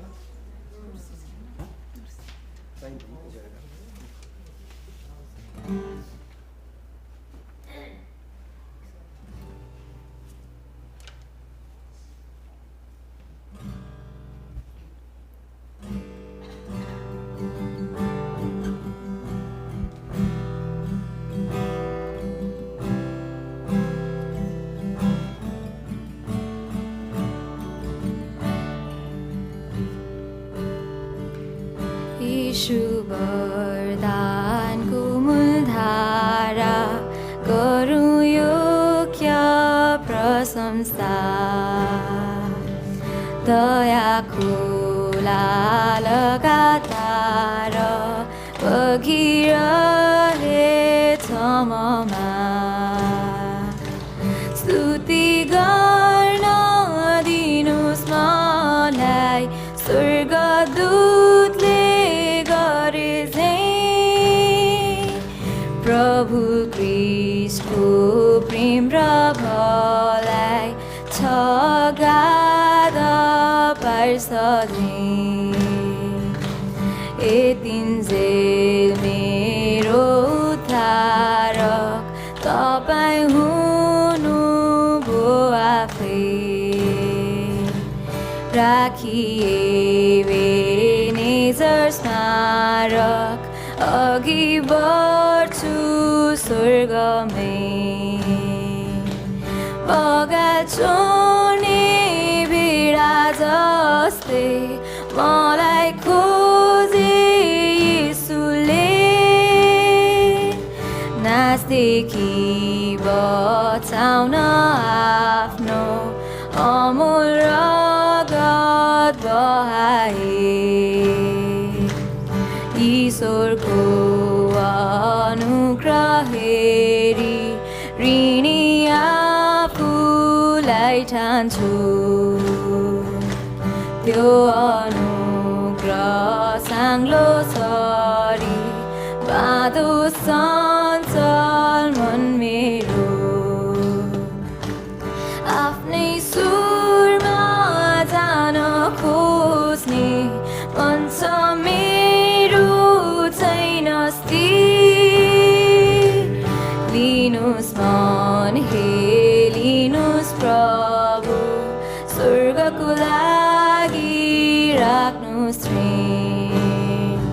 Speaker 6: यीशु वरदान कोमल धारा गरौँ योग्य प्रशंसा दयाको लगातार बगिरहेछ ममा स्तुति गर्न दिनुस् मलाई स्वर्गदूतले गरे झैं प्रभु क्रिस्टको प्रेम र भलाई छ गाध पार्छ झैं यतिन्जेल मेरो उद्धारक तपाईँ हुनुभयो आफै राखिए नेजर स्मारक अघि बढ्छु स्वर्गमै बगाल्छोने भिडा जस्तै मलाई खोजे यीशुले नासदेखि बचाउन आफ्नो अमूल रगत बहाए ईश्वरको अनुग्रह हेरी ऋणी आफूलाई ठान्छु त्यो अनुग्रह साङ्लो सरी बाँधो सञ्चल मन मेरो आफ्नै सुरमा जान खोज्ने मन छ मेरो छैन स्थिर लिनुस् मन हेलिनुस् प्रभु स्वर्गको लागि new stream.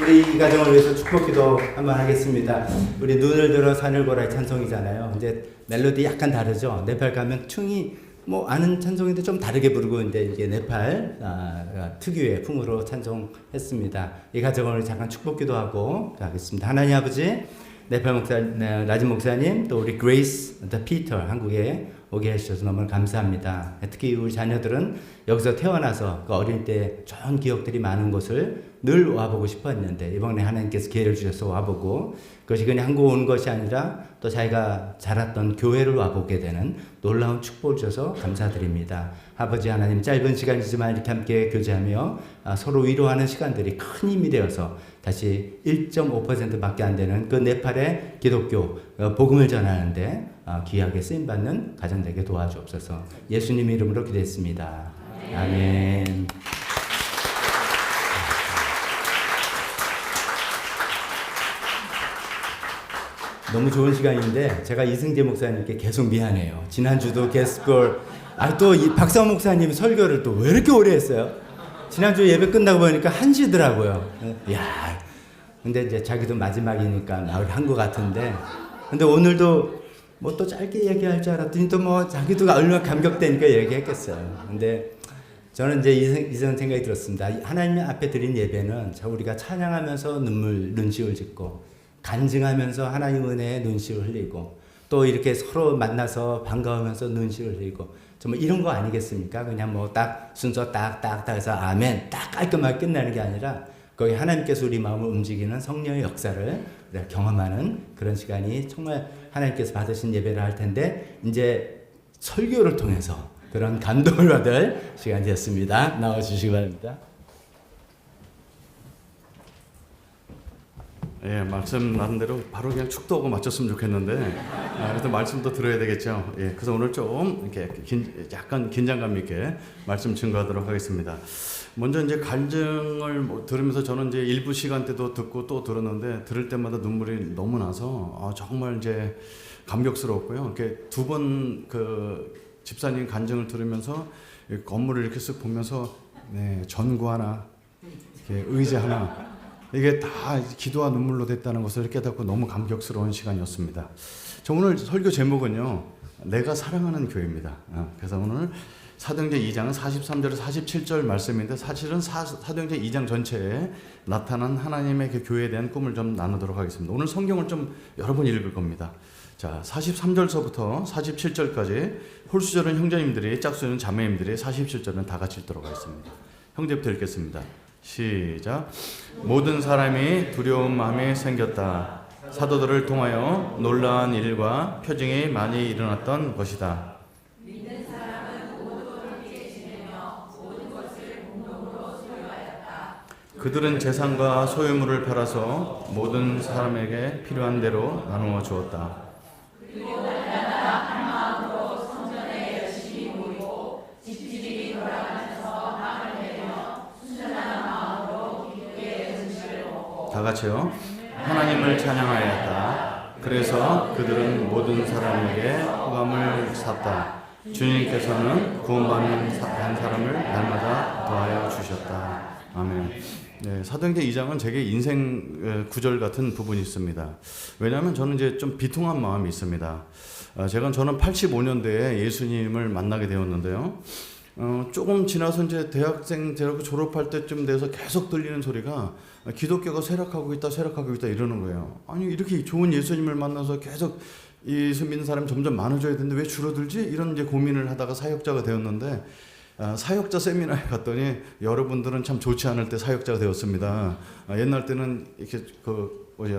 Speaker 1: 우리 이 가정을 위해서 축복기도 한번 하겠습니다. 우리 눈을 들어 산을 보라의 찬송이잖아요. 이제 멜로디 약간 다르죠. 네팔 가면 퉁이 뭐 아는 찬송인데 좀 다르게 부르고 이제 이게 네팔 특유의 풍으로 찬송했습니다. 이 가정을 잠깐 축복기도 하고 하겠습니다. 하나님 아버지, 네팔 목사, 라진 목사님, 또 우리 그레이스, 더 피터 한국에 오게 해주셔서 너무 감사합니다. 특히 우리 자녀들은 여기서 태어나서 그 어릴 때 좋은 기억들이 많은 곳을 늘 와보고 싶었는데 이번에 하나님께서 기회를 주셔서 와보고 그것이 그냥 한국 온 것이 아니라 또 자기가 자랐던 교회를 와보게 되는 놀라운 축복을 주셔서 감사드립니다. 아버지 하나님, 짧은 시간이지만 이렇게 함께 교제하며 서로 위로하는 시간들이 큰 힘이 되어서 다시 1.5%밖에 안 되는 그 네팔의 기독교 복음을 전하는데 귀하게 쓰임받는 가정 되게 도와주옵소서. 예수님 이름으로 기도했습니다. 아멘. 너무 좋은 시간인데 제가 이승재 목사님께 계속 미안해요. 지난주도 게스트걸, 또 이 박사원 목사님 설교를 또 왜 이렇게 오래 했어요? 지난주 예배 끝나고 보니까 1시더라고요. 야, 근데 이제 자기도 마지막이니까 나올 한것 같은데, 근데 오늘도 뭐 또 짧게 얘기할 줄 알았더니 또 뭐 자기도 얼마나 감격되니까 얘기했겠어요. 근데 저는 이제 이런 생각이 들었습니다. 하나님 앞에 드린 예배는 우리가 찬양하면서 눈시울 짓고 간증하면서 하나님 은혜에 눈시울 흘리고 또 이렇게 서로 만나서 반가우면서 눈시울 흘리고 정말 이런 거 아니겠습니까? 그냥 뭐 딱 순서 딱 해서 아멘 딱 깔끔하게 끝나는 게 아니라 거기 하나님께서 우리 마음을 움직이는 성령의 역사를 우리가 경험하는 그런 시간이 정말 하나님께서 받으신 예배를 할 텐데 이제 설교를 통해서 그런 감동을 받을 시간이 됐습니다. 나와주시기 바랍니다.
Speaker 8: 예, 말씀 나름대로 바로 그냥 축도하고 맞췄으면 좋겠는데 그래도 말씀도 들어야 되겠죠. 예, 그래서 오늘 좀 이렇게 약간 긴장감 있게 말씀 증거하도록 하겠습니다. 먼저 이제 간증을 들으면서 저는 이제 일부 시간대도 듣고 또 들었는데 들을 때마다 눈물이 너무 나서 정말 이제 감격스러웠고요. 이렇게 두 번 그 집사님 간증을 들으면서 건물을 이렇게 쓱 보면서 전구 하나, 이렇게 의자 하나. 이게 다 기도와 눈물로 됐다는 것을 깨닫고 너무 감격스러운 시간이었습니다. 저 오늘 설교 제목은요, 내가 사랑하는 교회입니다. 그래서 오늘 사도행전 2장은 43절 47절 말씀인데 사실은 사도행전 2장 전체에 나타난 하나님의 그 교회에 대한 꿈을 좀 나누도록 하겠습니다. 오늘 성경을 좀 여러 번 읽을 겁니다. 자, 43절서부터 47절까지 홀수절은 형제님들이, 짝수는 자매님들이, 47절은 다 같이 읽도록 하겠습니다. 형제부터 읽겠습니다. 시작. 모든 사람이 두려운 마음이 생겼다. 사도들을 통하여 놀라운 일과 표징이 많이 일어났던 것이다. 믿는 사람은 모두 함께 지내며 모든 것을 공동으로 소유하였다. 그들은 재산과 소유물을 팔아서 모든 사람에게 필요한 대로 나누어 주었다. 그리고 날마다 한 마음으로 성전에 열심히 모이고 집집이 돌아가면서 마음을 내며 순전한 마음으로 기도의 음식을 먹고 다 같이요. 하나님을 찬양하였다. 그래서 그들은 모든 사람에게 호감을 샀다. 주님께서는 구원받는 한 사람을 날마다 더하여 주셨다. 아멘. 네, 사도행전 2장은 제게 인생 구절 같은 부분이 있습니다. 왜냐하면 저는 이제 좀 비통한 마음이 있습니다. 저는 85년도에 예수님을 만나게 되었는데요. 조금 지나서 이제 대학교 졸업할 때쯤 돼서 계속 들리는 소리가 기독교가 쇠락하고 있다 이러는 거예요. 아니, 이렇게 좋은 예수님을 만나서 계속 예수 믿는 사람이 점점 많아져야 되는데 왜 줄어들지? 이런 이제 고민을 하다가 사역자가 되었는데, 사역자 세미나에 갔더니 여러분들은 참 좋지 않을 때 사역자가 되었습니다. 옛날 때는 이렇게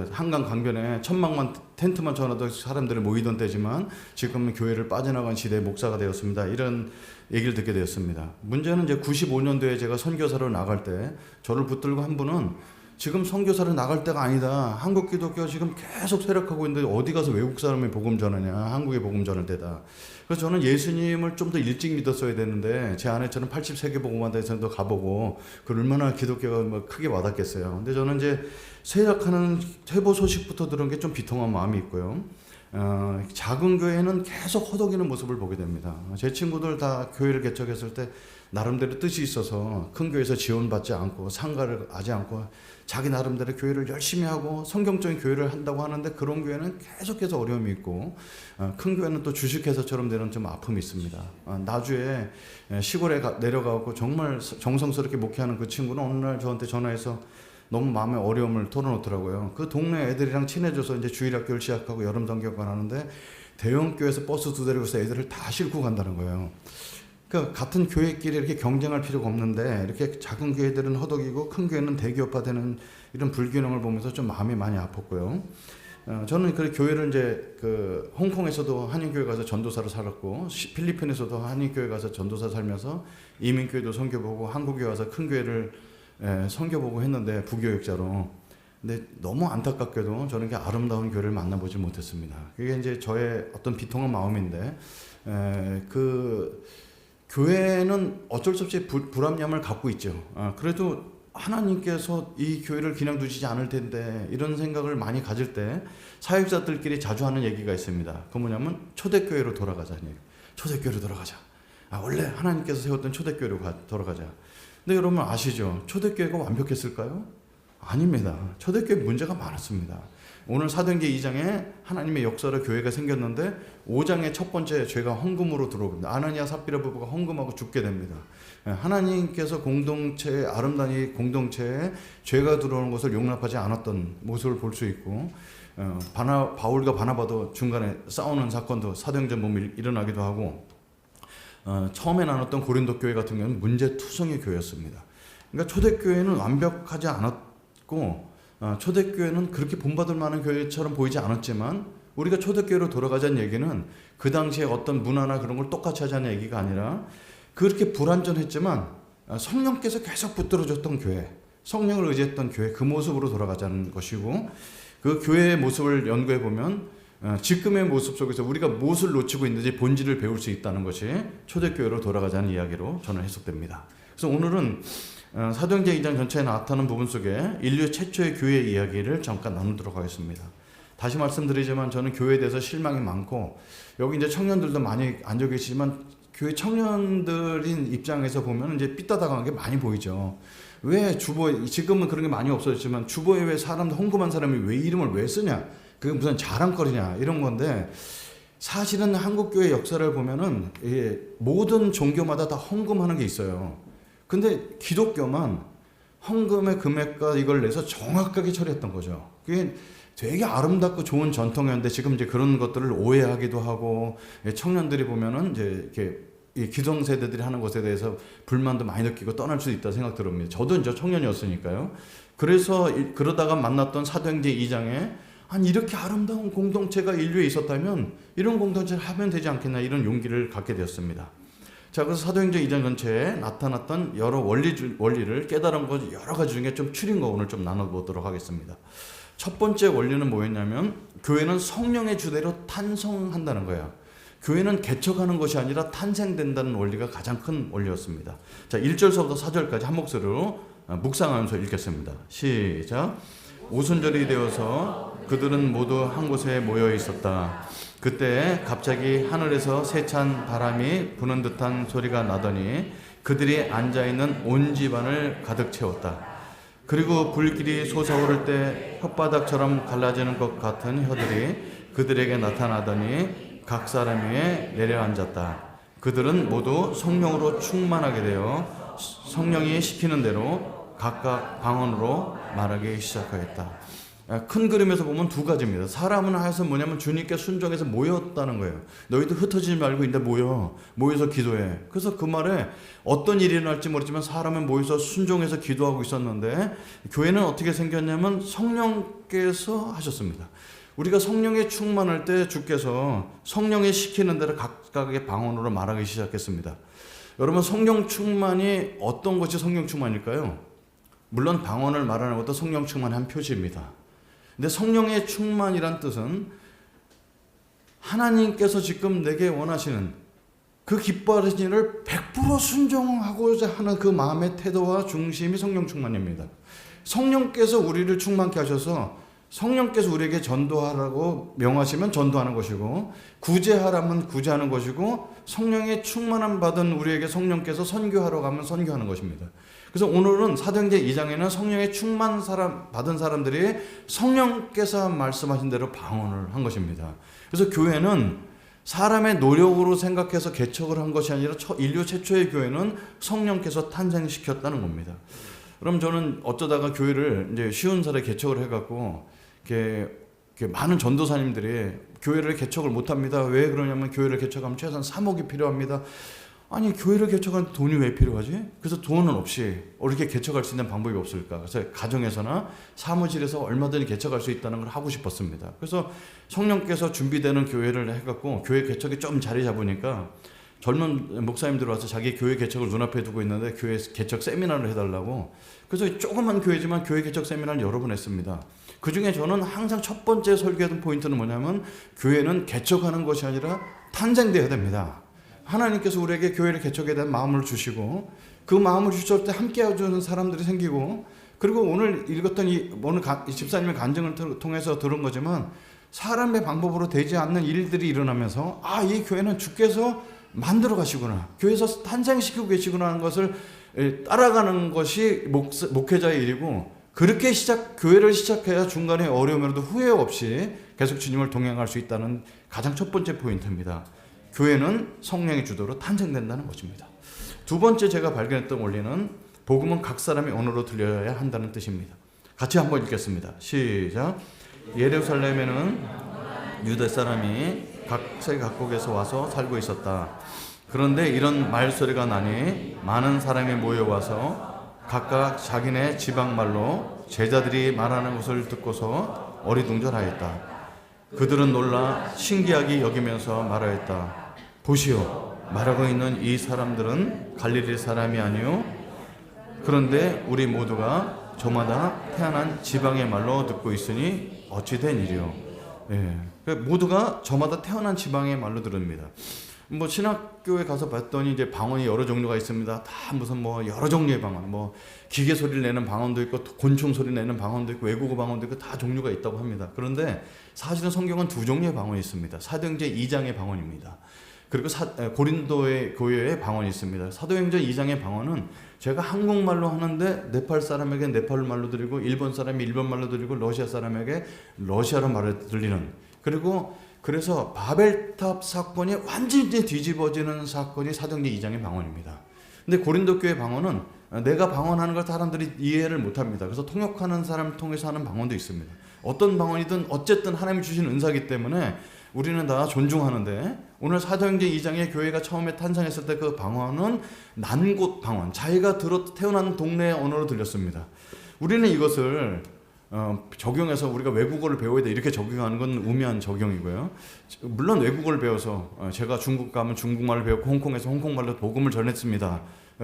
Speaker 8: 한강 강변에 천막만 텐트만 쳐놔도 사람들이 모이던 때지만 지금은 교회를 빠져나간 시대의 목사가 되었습니다. 이런 얘기를 듣게 되었습니다. 문제는 이제 95년도에 제가 선교사로 나갈 때 저를 붙들고 한 분은 지금 선교사를 나갈 때가 아니다. 한국 기독교가 지금 계속 쇠락하고 있는데 어디 가서 외국 사람이 복음 전하냐. 한국에 복음 전할 때다. 그래서 저는 예수님을 좀 더 일찍 믿었어야 되는데 제 아내처럼 80세계 복음화대에서도 가보고 그 얼마나 기독교가 뭐 크게 와닿겠어요. 근데 저는 이제 쇠락하는 퇴보 소식부터 들은 게 좀 비통한 마음이 있고요. 작은 교회는 계속 허덕이는 모습을 보게 됩니다. 제 친구들 다 교회를 개척했을 때 나름대로 뜻이 있어서 큰 교회에서 지원받지 않고 상가를 하지 않고 자기 나름대로 교회를 열심히 하고 성경적인 교회를 한다고 하는데 그런 교회는 계속해서 어려움이 있고 큰 교회는 또 주식회사처럼 되는 좀 아픔이 있습니다. 나주에 시골에 내려가고 정말 정성스럽게 목회하는 그 친구는 어느 날 저한테 전화해서 너무 마음의 어려움을 털어놓더라고요. 그 동네 애들이랑 친해져서 이제 주일학교를 시작하고 여름 단교관 하는데 대형 교회에서 버스 2대를 서 애들을 다 싣고 간다는 거예요. 그러니까 같은 교회끼리 이렇게 경쟁할 필요가 없는데 이렇게 작은 교회들은 허덕이고 큰 교회는 대기업화되는 이런 불균형을 보면서 좀 마음이 많이 아팠고요. 저는 그 교회를 이제 그 홍콩에서도 한인교회 가서 전도사로 살았고 필리핀에서도 한인교회 가서 전도사 살면서 이민교회도 선교보고 한국에 와서 큰 교회를 선교보고 했는데 부교육자로. 근데 너무 안타깝게도 저는 그 아름다운 교회를 만나보지 못했습니다. 그게 이제 저의 어떤 비통한 마음인데 그 교회는 어쩔 수 없이 불합리함을 갖고 있죠. 그래도 하나님께서 이 교회를 그냥 두시지 않을 텐데 이런 생각을 많이 가질 때 사역자들끼리 자주 하는 얘기가 있습니다. 그 뭐냐면 초대교회로 돌아가자는 얘기. 초대교회로 돌아가자. 원래 하나님께서 세웠던 초대교회로 돌아가자. 근데 여러분 아시죠? 초대교회가 완벽했을까요? 아닙니다. 초대교회 문제가 많았습니다. 오늘 사도행전 2장에 하나님의 역사로 교회가 생겼는데 5장의 첫 번째 죄가 헌금으로 들어옵니다. 아나니아 삽비라 부부가 헌금하고 죽게 됩니다. 하나님께서 공동체에 아름다운 이 공동체에 죄가 들어오는 것을 용납하지 않았던 모습을 볼 수 있고 바울과 바나바도 중간에 싸우는 사건도 사도행전 보면 일어나기도 하고 처음에 나눴던 고린도 교회 같은 경우는 문제투성의 교회였습니다. 그러니까 초대교회는 완벽하지 않았고 초대교회는 그렇게 본받을 만한 교회처럼 보이지 않았지만 우리가 초대교회로 돌아가자는 얘기는 그 당시에 어떤 문화나 그런 걸 똑같이 하자는 얘기가 아니라 그렇게 불완전했지만 성령께서 계속 붙들어줬던 교회, 성령을 의지했던 교회 그 모습으로 돌아가자는 것이고 그 교회의 모습을 연구해 보면 지금의 모습 속에서 우리가 무엇을 놓치고 있는지 본질을 배울 수 있다는 것이 초대교회로 돌아가자는 이야기로 저는 해석됩니다. 그래서 오늘은 사도행전 2장 전체에 나타나는 부분 속에 인류 최초의 교회 이야기를 잠깐 나누도록 하겠습니다. 다시 말씀드리지만 저는 교회에 대해서 실망이 많고 여기 이제 청년들도 많이 앉아 계시지만 교회 청년들인 입장에서 보면 이제 삐딱한 게 많이 보이죠. 왜 주보 지금은 그런 게 많이 없어졌지만 주보에 왜 사람 헌금한 사람이 왜 이름을 왜 쓰냐? 그게 무슨 자랑거리냐 이런 건데 사실은 한국 교회 역사를 보면은 모든 종교마다 다 헌금하는 게 있어요. 근데 기독교만 헌금의 금액과 이걸 내서 정확하게 처리했던 거죠. 그게 되게 아름답고 좋은 전통이었는데 지금 이제 그런 것들을 오해하기도 하고 청년들이 보면은 이제 이렇게 기성 세대들이 하는 것에 대해서 불만도 많이 느끼고 떠날 수도 있다 생각 들었습니다. 저도 이제 청년이었으니까요. 그래서 그러다가 만났던 사도행전 2장에 이렇게 아름다운 공동체가 인류에 있었다면 이런 공동체를 하면 되지 않겠나 이런 용기를 갖게 되었습니다. 자, 그래서 사도행전 2장 전체에 나타났던 여러 원리를 깨달은 것 여러 가지 중에 좀 추린 거 오늘 좀 나눠보도록 하겠습니다. 첫 번째 원리는 뭐였냐면 교회는 성령의 주대로 탄성한다는 거예요. 교회는 개척하는 것이 아니라 탄생된다는 원리가 가장 큰 원리였습니다. 자, 1절서부터 4절까지 한 목소리로 묵상하면서 읽겠습니다. 시작. 오순절이 되어서 그들은 모두 한 곳에 모여 있었다. 그때 갑자기 하늘에서 세찬 바람이 부는 듯한 소리가 나더니 그들이 앉아있는 온 집안을 가득 채웠다. 그리고 불길이 솟아오를 때 혓바닥처럼 갈라지는 것 같은 혀들이 그들에게 나타나더니 각 사람 위에 내려앉았다. 그들은 모두 성령으로 충만하게 되어 성령이 시키는 대로 각각 방언으로 말하기 시작하였다. 큰 그림에서 보면 두 가지입니다. 사람은 하여서 뭐냐면 주님께 순종해서 모였다는 거예요. 너희도 흩어지지 말고 이제 모여서 기도해. 그래서 그 말에 어떤 일이 일어날지 모르지만 사람은 모여서 순종해서 기도하고 있었는데 교회는 어떻게 생겼냐면 성령께서 하셨습니다. 우리가 성령에 충만할 때 주께서 성령이 시키는 대로 각각의 방언으로 말하기 시작했습니다. 여러분 성령 충만이 어떤 것이 성령 충만일까요? 물론 방언을 말하는 것도 성령 충만의 한 표시입니다. 근데 성령의 충만이란 뜻은 하나님께서 지금 내게 원하시는 그 기뻐하시는 일을 100% 순종하고자 하는 그 마음의 태도와 중심이 성령 충만입니다. 성령께서 우리를 충만케 하셔서 성령께서 우리에게 전도하라고 명하시면 전도하는 것이고, 구제하라면 구제하는 것이고, 성령의 충만함 받은 우리에게 성령께서 선교하러 가면 선교하는 것입니다. 그래서 오늘은 사도행전 2장에는 성령의 충만 받은 사람들이 성령께서 말씀하신 대로 방언을 한 것입니다. 그래서 교회는 사람의 노력으로 생각해서 개척을 한 것이 아니라 인류 최초의 교회는 성령께서 탄생시켰다는 겁니다. 그럼 저는 어쩌다가 교회를 이제 쉬운살에 개척을 해갖고 이렇게 많은 전도사님들이 교회를 개척을 못합니다. 왜 그러냐면 교회를 개척하면 최소한 3억이 필요합니다. 아니, 교회를 개척하는 돈이 왜 필요하지? 그래서 돈은 없이 어떻게 개척할 수 있는 방법이 없을까? 그래서 가정에서나 사무실에서 얼마든지 개척할 수 있다는 걸 하고 싶었습니다. 그래서 성령께서 준비되는 교회를 해갖고 교회 개척이 좀 자리 잡으니까 젊은 목사님들 와서 자기 교회 개척을 눈앞에 두고 있는데 교회 개척 세미나를 해달라고. 그래서 조그만 교회지만 교회 개척 세미나를 여러 번 했습니다. 그 중에 저는 항상 첫 번째 설계했던 포인트는 뭐냐면 교회는 개척하는 것이 아니라 탄생되어야 됩니다. 하나님께서 우리에게 교회를 개척에 대한 마음을 주시고, 그 마음을 주실 때 함께 해주는 사람들이 생기고, 그리고 오늘 읽었던 오늘 집사님의 간증을 통해서 들은 거지만 사람의 방법으로 되지 않는 일들이 일어나면서 이 교회는 주께서 만들어 가시구나, 교회에서 탄생시키고 계시구나 하는 것을 따라가는 것이 목회자의 일이고, 그렇게 교회를 시작해야 중간에 어려움에도 후회 없이 계속 주님을 동행할 수 있다는 가장 첫 번째 포인트입니다. 교회는 성령의 주도로 탄생된다는 것입니다. 두 번째 제가 발견했던 원리는 복음은 각 사람의 언어로 들려야 한다는 뜻입니다. 같이 한번 읽겠습니다. 시작. 예루살렘에는 유대 사람이 각국에서 와서 살고 있었다. 그런데 이런 말소리가 나니 많은 사람이 모여와서 각각 자기네 지방말로 제자들이 말하는 것을 듣고서 어리둥절하였다. 그들은 놀라 신기하게 여기면서 말하였다. 보시오, 말하고 있는 이 사람들은 갈릴리 사람이 아니요, 그런데 우리 모두가 저마다 태어난 지방의 말로 듣고 있으니 어찌 된 일이요. 모두가 저마다 태어난 지방의 말로 들읍니다. 신학교에 가서 봤더니 이제 방언이 여러 종류가 있습니다. 다 무슨 여러 종류의 방언, 기계 소리를 내는 방언도 있고 곤충 소리 내는 방언도 있고 외국어 방언도 있고 다 종류가 있다고 합니다. 그런데 사실은 성경은 두 종류의 방언이 있습니다. 사도행전 2장의 방언입니다. 그리고 고린도의 교회의 방언이 있습니다. 사도행전 2장의 방언은 제가 한국말로 하는데 네팔 사람에게 네팔 말로 들리고, 일본 사람이 일본 말로 들리고, 러시아 사람에게 러시아로 말을 들리는, 그래서 바벨탑 사건이 완전히 뒤집어지는 사건이 사도행전 2장의 방언입니다. 근데 고린도 교회 방언은 내가 방언하는 걸 사람들이 이해를 못합니다. 그래서 통역하는 사람을 통해서 하는 방언도 있습니다. 어떤 방언이든 어쨌든 하나님이 주신 은사이기 때문에 우리는 다 존중하는데, 오늘 사도행전 2장의 교회가 처음에 탄생했을 때 그 방언은 난곳 방언, 자기가 태어난 동네의 언어로 들렸습니다. 우리는 이것을 적용해서 우리가 외국어를 배워야 돼 이렇게 적용하는 건 우미한 적용이고요. 물론 외국어를 배워서 제가 중국 가면 중국말을 배웠고 홍콩에서 홍콩말로 복음을 전했습니다.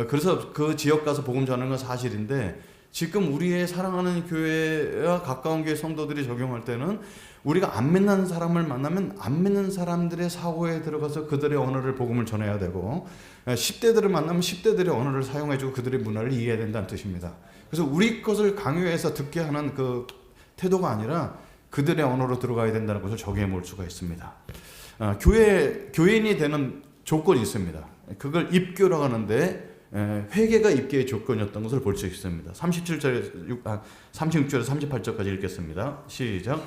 Speaker 8: 그래서 그 지역 가서 복음 전하는 건 사실인데, 지금 우리의 사랑하는 교회와 가까운 교회 성도들이 적용할 때는 우리가 안 믿는 사람을 만나면 안 믿는 사람들의 사고에 들어가서 그들의 언어를 복음을 전해야 되고, 10대들을 만나면 10대들의 언어를 사용해주고 그들의 문화를 이해해야 된다는 뜻입니다. 그래서 우리 것을 강요해서 듣게 하는 그 태도가 아니라 그들의 언어로 들어가야 된다는 것을 적용해 볼 수가 있습니다. 교인이 되는 조건이 있습니다. 그걸 입교라고 하는데 회개가 입교의 조건이었던 것을 볼 수 있습니다. 36절에서 38절까지 읽겠습니다. 시작.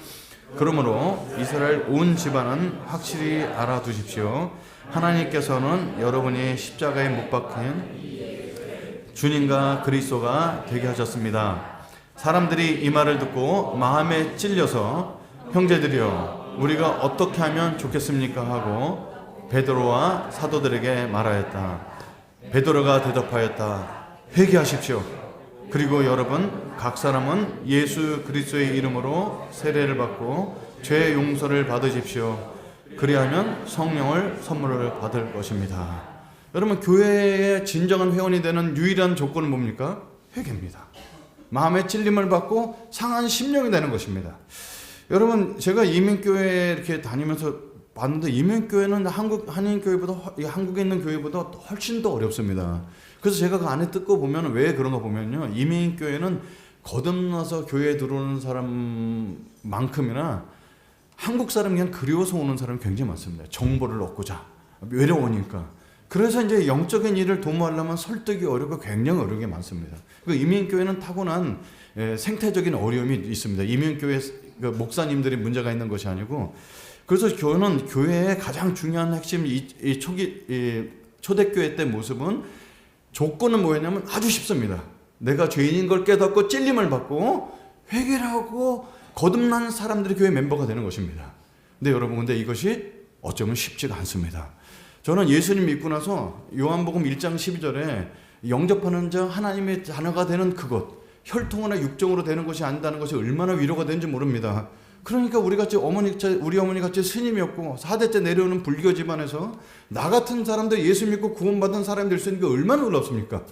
Speaker 8: 그러므로 이스라엘 온 집안은 확실히 알아두십시오. 하나님께서는 여러분이 십자가에 못 박힌 주님과 그리스도가 되게 하셨습니다. 사람들이 이 말을 듣고 마음에 찔려서 형제들이여 우리가 어떻게 하면 좋겠습니까 하고 베드로와 사도들에게 말하였다. 베드로가 대답하였다. 회개하십시오. 그리고 여러분 각 사람은 예수 그리스도의 이름으로 세례를 받고 죄 용서를 받으십시오. 그리하면 성령을 선물을 받을 것입니다. 여러분 교회의 진정한 회원이 되는 유일한 조건은 뭡니까? 회개입니다. 마음의 찔림을 받고 상한 심령이 되는 것입니다. 여러분, 제가 이민교회 이렇게 다니면서 봤는데 이민교회는 한인교회보다, 한국에 있는 교회보다 훨씬 더 어렵습니다. 그래서 제가 그 안에 뜯고 보면 왜 그런가 보면요, 이민교회는 거듭나서 교회에 들어오는 사람만큼이나 한국 사람이 그냥 그리워서 오는 사람이 굉장히 많습니다. 정보를 얻고자, 외로우니까. 그래서 이제 영적인 일을 도모하려면 설득이 어렵고 굉장히 어려운 게 많습니다. 그 이민교회는 타고난 생태적인 어려움이 있습니다. 이민교회 목사님들이 문제가 있는 것이 아니고, 그래서 교회는 교회의 가장 중요한 핵심, 이 초대교회 때 모습은 조건은 뭐였냐면 아주 쉽습니다. 내가 죄인인 걸 깨닫고 찔림을 받고 회개를 하고 거듭난 사람들이 교회 멤버가 되는 것입니다. 근데 여러분, 근데 이것이 어쩌면 쉽지가 않습니다. 저는 예수님 믿고 나서 요한복음 1장 12절에 영접하는 자 하나님의 자녀가 되는 그것, 혈통이나 육정으로 되는 것이 아니다는 것이 얼마나 위로가 되는지 모릅니다. 그러니까 우리 어머니 같이 스님이었고 4대째 내려오는 불교 집안에서 나 같은 사람들 예수 믿고 구원받은 사람이 될 수 있는 게 얼마나 놀랍습니까?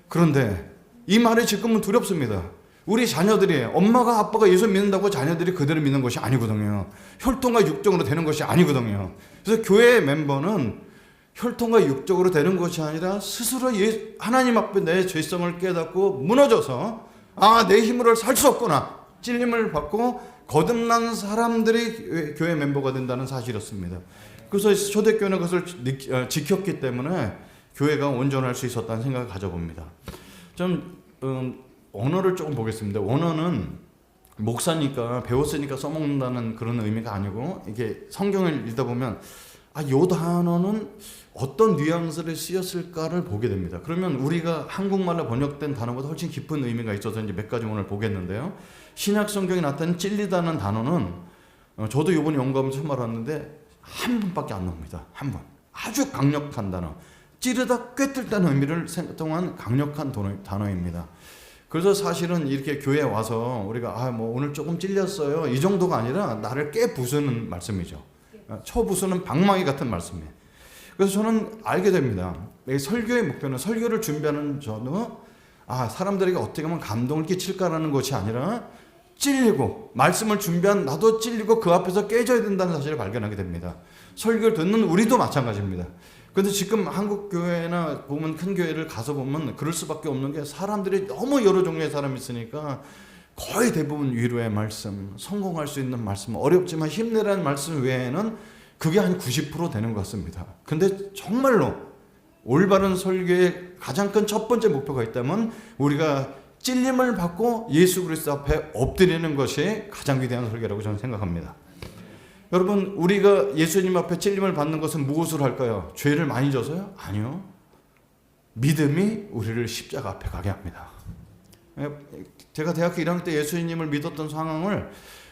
Speaker 8: 그런데 이 말이 지금은 두렵습니다. 우리 자녀들이, 엄마가 아빠가 예수 믿는다고 자녀들이 그대로 믿는 것이 아니거든요. 혈통과 육정으로 되는 것이 아니거든요. 그래서 교회 멤버는 혈통과 육적으로 되는 것이 아니라 스스로 하나님 앞에 내 죄성을 깨닫고 무너져서 내 힘으로 살 수 없구나, 찔림을 받고 거듭난 사람들이 교회 멤버가 된다는 사실이었습니다. 그래서 초대교회는 그것을 지켰기 때문에 교회가 온전할 수 있었다는 생각을 가져봅니다. 좀 언어를 조금 보겠습니다. 언어는 목사니까 배웠으니까 써먹는다는 그런 의미가 아니고, 이게 성경을 읽다 보면 요 단어는 어떤 뉘앙스를 쓰였을까를 보게 됩니다. 그러면 우리가 한국말로 번역된 단어보다 훨씬 깊은 의미가 있어서 이제 몇 가지 오늘 보겠는데요. 신약 성경에 나타난 찔리다는 단어는 저도 이번에 연구하면서 처음 알았는데 한 번밖에 안 나옵니다. 한 번. 아주 강력한 단어. 찌르다 꿰뚫다는 의미를 생각한 강력한 단어입니다. 그래서 사실은 이렇게 교회에 와서 우리가 오늘 조금 찔렸어요, 이 정도가 아니라 나를 깨부수는 말씀이죠. 쳐부수는 방망이 같은 말씀이에요. 그래서 저는 알게 됩니다. 설교의 목표는, 설교를 준비하는 저는 사람들에게 어떻게 하면 감동을 끼칠까라는 것이 아니라 찔리고, 말씀을 준비한 나도 찔리고 그 앞에서 깨져야 된다는 사실을 발견하게 됩니다. 설교를 듣는 우리도 마찬가지입니다. 그런데 지금 한국 교회나 보면 큰 교회를 가서 보면 그럴 수밖에 없는 게, 사람들이 너무 여러 종류의 사람이 있으니까 거의 대부분 위로의 말씀, 성공할 수 있는 말씀, 어렵지만 힘내라는 말씀 외에는 그게 한 90% 되는 것 같습니다. 근데 정말로 올바른 설교의 가장 큰 첫 번째 목표가 있다면 우리가 찔림을 받고 예수 그리스도 앞에 엎드리는 것이 가장 위대한 설교라고 저는 생각합니다. 여러분, 우리가 예수님 앞에 찔림을 받는 것은 무엇으로 할까요? 죄를 많이 져서요? 아니요. 믿음이 우리를 십자가 앞에 가게 합니다. 제가 대학교 1학년 때 예수님을 믿었던 상황을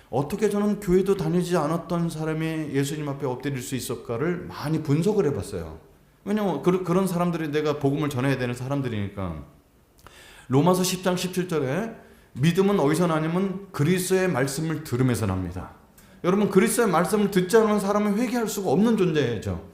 Speaker 8: 어떻게 저는 교회도 다니지 않았던 사람이 예수님 앞에 엎드릴 수 있을까를 많이 분석을 해봤어요. 왜냐하면 그런 사람들이 내가 복음을 전해야 되는 사람들이니까. 로마서 10장 17절에 믿음은 어디서 나냐면 그리스도의 말씀을 들으면서 납니다. 여러분, 그리스도의 말씀을 듣지 않은 사람은 회개할 수가 없는 존재죠.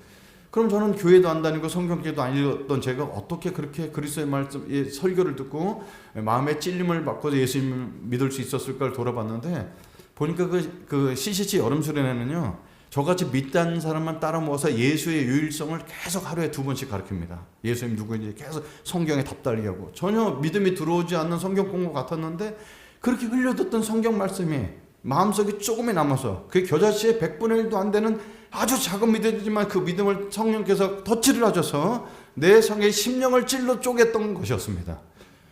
Speaker 8: 그럼 저는 교회도 안 다니고 성경책도 안 읽었던 제가 어떻게 그렇게 그리스도의 말씀, 설교를 듣고 마음의 찔림을 받고 예수님을 믿을 수 있었을까를 돌아봤는데, 보니까 그 CCC 여름 수련회는요, 저같이 믿다는 사람만 따라 모아서 예수의 유일성을 계속 하루에 2번씩 가르칩니다. 예수님 누구인지 계속 성경에 답달리 하고, 전혀 믿음이 들어오지 않는 성경 공부 같았는데 그렇게 흘려듣던 성경 말씀이 마음속에 조금이 남아서, 그게 겨자씨의 100분의 1도 안 되는 아주 작은 믿음이지만 그 믿음을 성령께서 터치를 하셔서 내 성의 심령을 찔러 쪼갰던 것이었습니다.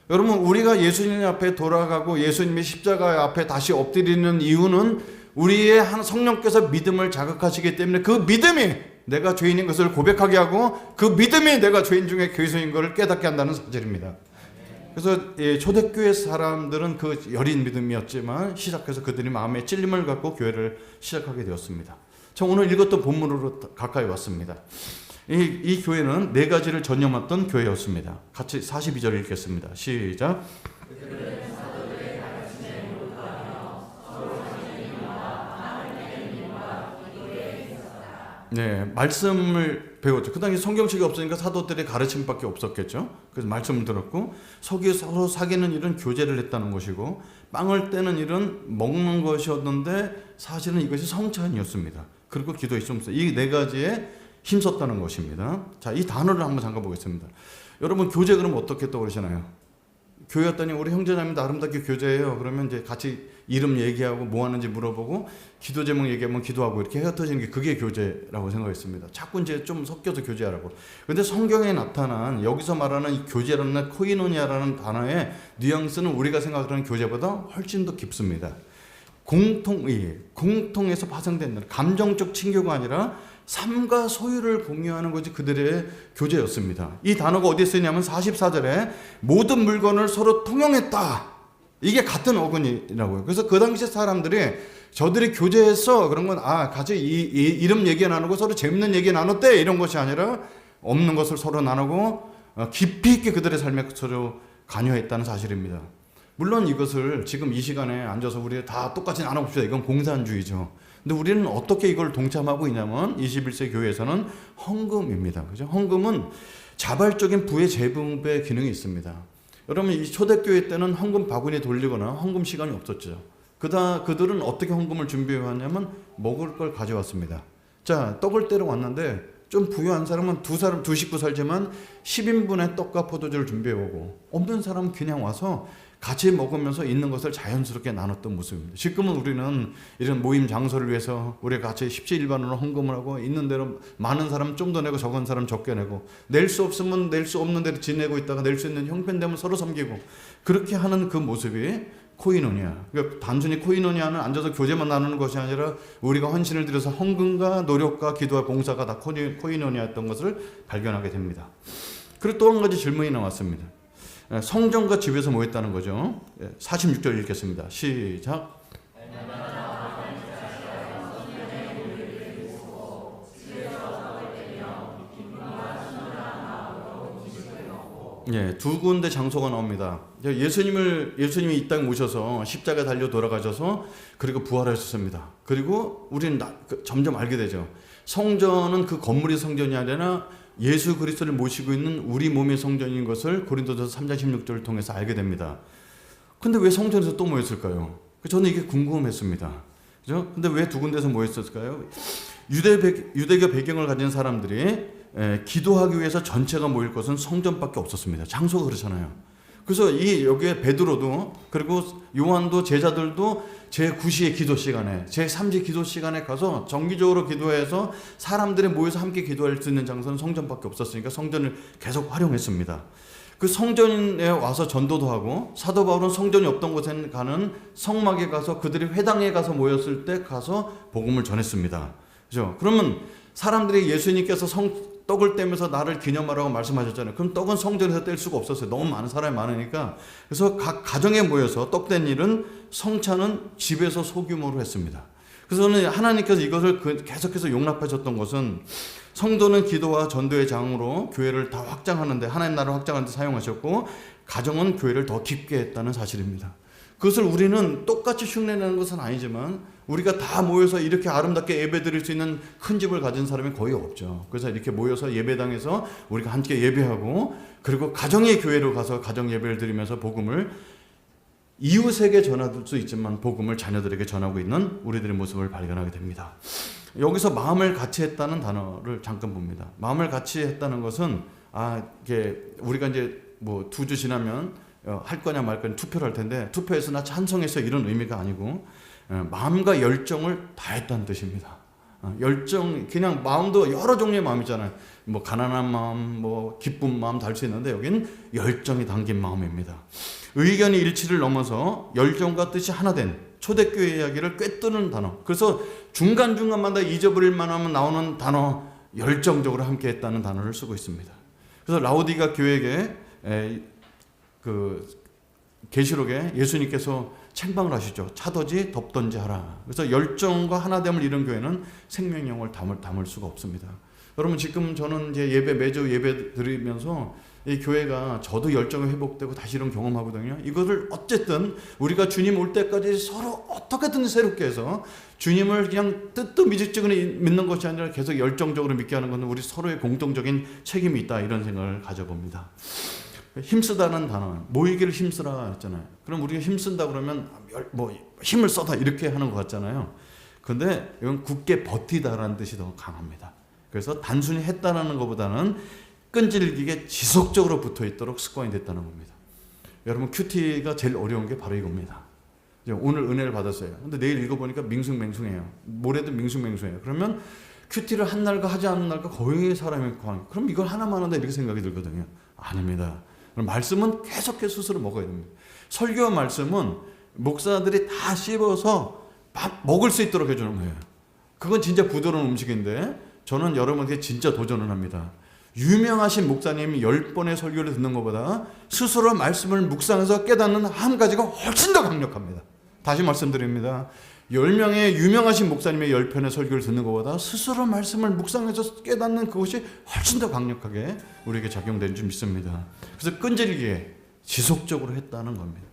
Speaker 8: 여러분, 우리가 예수님 앞에 돌아가고 예수님의 십자가 앞에 다시 엎드리는 이유는 우리의 한 성령께서 믿음을 자극하시기 때문에, 그 믿음이 내가 죄인인 것을 고백하게 하고 그 믿음이 내가 죄인 중에 괴수인 것을 깨닫게 한다는 사실입니다. 그래서 초대교회 사람들은 그 여린 믿음이었지만 시작해서 그들이 마음에 찔림을 갖고 교회를 시작하게 되었습니다. 저 오늘 읽었던 본문으로 가까이 왔습니다. 이 교회는 4가지를 전념했던 교회였습니다. 같이 42절 읽겠습니다. 시작. 네, 말씀을 배웠죠. 그 당시 성경책이 없으니까 사도들의 가르침밖에 없었겠죠. 그래서 말씀을 들었고 서로 사귀는 일은 교제를 했다는 것이고 빵을 떼는 일은 먹는 것이었는데 사실은 이것이 성찬이었습니다. 그리고 기도에 힘썼어요. 이 네 가지에 힘썼다는 것입니다. 자, 이 단어를 한번 잠깐 보겠습니다. 여러분 교제 그러면 어떻게 떠오르시나요? 교회 왔더니 우리 형제자매도 아름답게 교제해요. 그러면 이제 같이 이름 얘기하고 뭐 하는지 물어보고 기도 제목 얘기하면 기도하고 이렇게 흩어지는 게 그게 교제라고 생각했습니다. 자꾸 이제 좀 섞여서 교제하라고. 근데 성경에 나타난 여기서 말하는 이 교제라는 코이노니아라는 단어의 뉘앙스는 우리가 생각하는 교제보다 훨씬 더 깊습니다. 공통에서 파생된 감정적 친교가 아니라 삶과 소유를 공유하는 것이 그들의 교제였습니다. 이 단어가 어디에 쓰이냐면 44절에 모든 물건을 서로 통용했다. 이게 같은 어근이라고요. 그래서 그 당시 사람들이 저들이 교제해서 그런 건 같이 이름 얘기 나누고 서로 재밌는 얘기 나눴대 이런 것이 아니라 없는 것을 서로 나누고 깊이 있게 그들의 삶에 서로 관여했다는 사실입니다. 물론 이것을 지금 이 시간에 앉아서 우리 다 똑같이 나눠봅시다. 이건 공산주의죠. 근데 우리는 어떻게 이걸 동참하고 있냐면 21세 교회에서는 헌금입니다. 그죠? 헌금은 자발적인 부의 재분배 기능이 있습니다. 여러분 이 초대교회 때는 헌금 바구니 돌리거나 헌금 시간이 없었죠. 그들은 어떻게 헌금을 준비해왔냐면 먹을 걸 가져왔습니다. 자, 떡을 떼러 왔는데 좀 부유한 사람은 두 식구 살지만 10인분의 떡과 포도주를 준비해오고 없는 사람은 그냥 와서 같이 먹으면서 있는 것을 자연스럽게 나눴던 모습입니다. 지금은 우리는 이런 모임 장소를 위해서 우리가 같이 십시일반으로 헌금을 하고 있는 대로 많은 사람 좀 더 내고 적은 사람 적게 내고 낼 수 없으면 낼 수 없는 대로 지내고 있다가 낼 수 있는 형편되면 서로 섬기고 그렇게 하는 그 모습이 코이노니아. 그러니까 단순히 코이노니아는 앉아서 교제만 나누는 것이 아니라 우리가 헌신을 들여서 헌금과 노력과 기도와 봉사가 다 코이노니아였던 것을 발견하게 됩니다. 그리고 또 한 가지 질문이 나왔습니다. 성전과 집에서 모였다는 거죠. 46절 읽겠습니다. 시작. 두 군데 장소가 나옵니다. 예수님이 이 땅에 오셔서 십자가에 달려 돌아가셔서 그리고 부활하셨습니다. 그리고 우리는 점점 알게 되죠. 성전은 그 건물이 성전이 아니라 예수 그리스도를 모시고 있는 우리 몸의 성전인 것을 고린도전서 3장 16절을 통해서 알게 됩니다. 근데 왜 성전에서 또 모였을까요? 저는 이게 궁금했습니다. 그죠? 근데 왜 두 군데서 모였을까요? 유대교 배경을 가진 사람들이 기도하기 위해서 전체가 모일 것은 성전밖에 없었습니다. 장소가 그렇잖아요. 그래서 여기에 베드로도 그리고 요한도 제자들도 제9시의 기도 시간에 제3시 기도 시간에 가서 정기적으로 기도해서 사람들이 모여서 함께 기도할 수 있는 장소는 성전밖에 없었으니까 성전을 계속 활용했습니다. 그 성전에 와서 전도도 하고 사도 바울은 성전이 없던 곳에 가는 성막에 가서 그들이 회당에 가서 모였을 때 가서 복음을 전했습니다. 그죠? 그러면 사람들이 예수님께서 떡을 떼면서 나를 기념하라고 말씀하셨잖아요. 그럼 떡은 성전에서 뗄 수가 없었어요. 너무 많은 사람이 많으니까. 그래서 각 가정에 모여서 떡 뗀 일은 성찬은 집에서 소규모로 했습니다. 그래서 저는 하나님께서 이것을 계속해서 용납하셨던 것은 성도는 기도와 전도의 장으로 교회를 다 확장하는데 하나님 나라를 확장하는 데 사용하셨고 가정은 교회를 더 깊게 했다는 사실입니다. 그것을 우리는 똑같이 흉내내는 것은 아니지만 우리가 다 모여서 이렇게 아름답게 예배 드릴 수 있는 큰 집을 가진 사람이 거의 없죠. 그래서 이렇게 모여서 예배당에서 우리가 함께 예배하고 그리고 가정의 교회로 가서 가정 예배를 드리면서 복음을 이웃에게 전할 수 있지만 복음을 자녀들에게 전하고 있는 우리들의 모습을 발견하게 됩니다. 여기서 마음을 같이 했다는 단어를 잠깐 봅니다. 마음을 같이 했다는 것은 이게 우리가 이제 뭐 2주 지나면 할 거냐 말 거냐 투표를 할 텐데 투표해서 나 찬성해서 이런 의미가 아니고 마음과 열정을 다했다는 뜻입니다. 열정 그냥 마음도 여러 종류의 마음이잖아요. 뭐 가난한 마음, 뭐 기쁜 마음 다 할 수 있는데 여기는 열정이 담긴 마음입니다. 의견의 일치를 넘어서 열정과 뜻이 하나 된 초대교회 이야기를 꿰뚫는 단어. 그래서 중간중간마다 잊어버릴 만하면 나오는 단어 열정적으로 함께했다는 단어를 쓰고 있습니다. 그래서 라오디가 교회에게 계시록에 예수님께서 책망을 하시죠. 차든지 덮든지 하라. 그래서 열정과 하나됨을 이룬 교회는 생명력을 담을 수가 없습니다. 여러분 지금 저는 이제 매주 예배 드리면서 이 교회가 저도 열정이 회복되고 다시 이런 경험하거든요. 이거를 어쨌든 우리가 주님 올 때까지 서로 어떻게든 새롭게 해서 주님을 그냥 뜨뜻미지근히 믿는 것이 아니라 계속 열정적으로 믿게 하는 것은 우리 서로의 공통적인 책임이 있다, 이런 생각을 가져봅니다. 힘쓰다는 단어, 모이기를 힘쓰라 했잖아요. 그럼 우리가 힘쓴다 그러면 뭐 힘을 써다 이렇게 하는 것 같잖아요. 근데 이건 굳게 버티다라는 뜻이 더 강합니다. 그래서 단순히 했다라는 것보다는 끈질기게 지속적으로 붙어 있도록 습관이 됐다는 겁니다. 여러분, 큐티가 제일 어려운 게 바로 이겁니다. 오늘 은혜를 받았어요. 근데 내일 읽어보니까 밍숭맹숭해요. 모레도 밍숭맹숭해요. 그러면 큐티를 한 날과 하지 않은 날과 거의 사람이 광. 그럼 이걸 하나만 한다 이렇게 생각이 들거든요. 아닙니다. 그럼 말씀은 계속해서 스스로 먹어야 됩니다. 설교와 말씀은 목사들이 다 씹어서 밥 먹을 수 있도록 해주는 거예요. 그건 진짜 부드러운 음식인데 저는 여러분에게 진짜 도전을 합니다. 유명하신 목사님이 10번의 설교를 듣는 것보다 스스로 말씀을 묵상해서 깨닫는 한 가지가 훨씬 더 강력합니다. 다시 말씀드립니다. 10명의 유명하신 목사님의 10편의 설교를 듣는 것보다 스스로 말씀을 묵상해서 깨닫는 그것이 훨씬 더 강력하게 우리에게 작용되는 줄 믿습니다. 그래서 끈질기게 지속적으로 했다는 겁니다.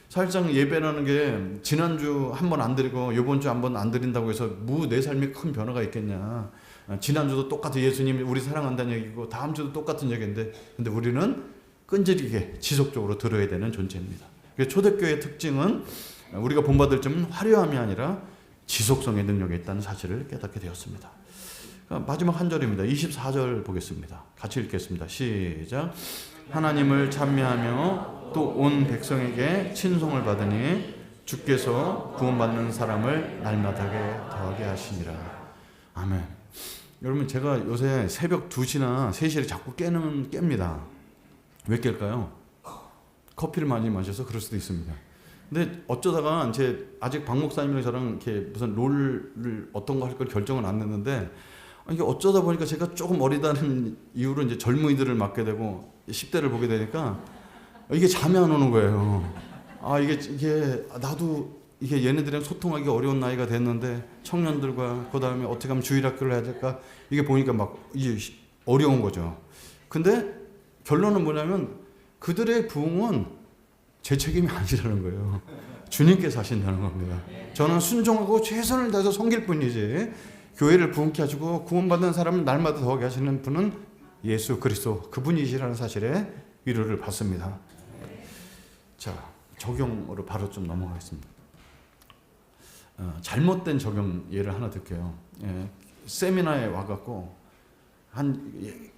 Speaker 8: 사실상 예배라는 게 지난주 한 번 안 드리고 이번 주 한 번 안 드린다고 해서 내 삶에 큰 변화가 있겠냐. 지난주도 똑같은 예수님이 우리 사랑한다는 얘기고 다음 주도 똑같은 얘기인데, 근데 우리는 끈질기게 지속적으로 들어야 되는 존재입니다. 초대교회의 특징은 우리가 본받을 점은 화려함이 아니라 지속성의 능력이 있다는 사실을 깨닫게 되었습니다. 마지막 한 절입니다. 24절 보겠습니다. 같이 읽겠습니다. 시작. 하나님을 찬미하며 또 온 백성에게 친송을 받으니 주께서 구원받는 사람을 날마다게 더하게 하시니라. 아멘. 여러분, 제가 요새 새벽 2시나 3시에 자꾸 깹니다. 왜 깰까요? 커피를 많이 마셔서 그럴 수도 있습니다. 근데 어쩌다가 아직 박 목사님이랑 저랑 이렇게 무슨 롤을 어떤 거 할 걸 결정을 안 했는데, 이게 어쩌다 보니까 제가 조금 어리다는 이유로 이제 젊은이들을 맡게 되고 10대를 보게 되니까 이게 잠이 안 오는 거예요. 이게 나도 이게 얘네들이랑 소통하기 어려운 나이가 됐는데 청년들과 그 다음에 어떻게 하면 주일학교를 해야 될까, 이게 보니까 막 이게 어려운 거죠. 근데 결론은 뭐냐면 그들의 부흥은 제 책임이 아니라는 거예요. 주님께서 하신다는 겁니다. 저는 순종하고 최선을 다해서 섬길 뿐이지, 교회를 부흥케 하시고 구원받는 사람을 날마다 더하게 하시는 분은 예수 그리스도, 그분이시라는 사실에 위로를 받습니다. 자, 적용으로 바로 좀 넘어가겠습니다. 잘못된 적용 예를 하나 들게요. 세미나에 와갖고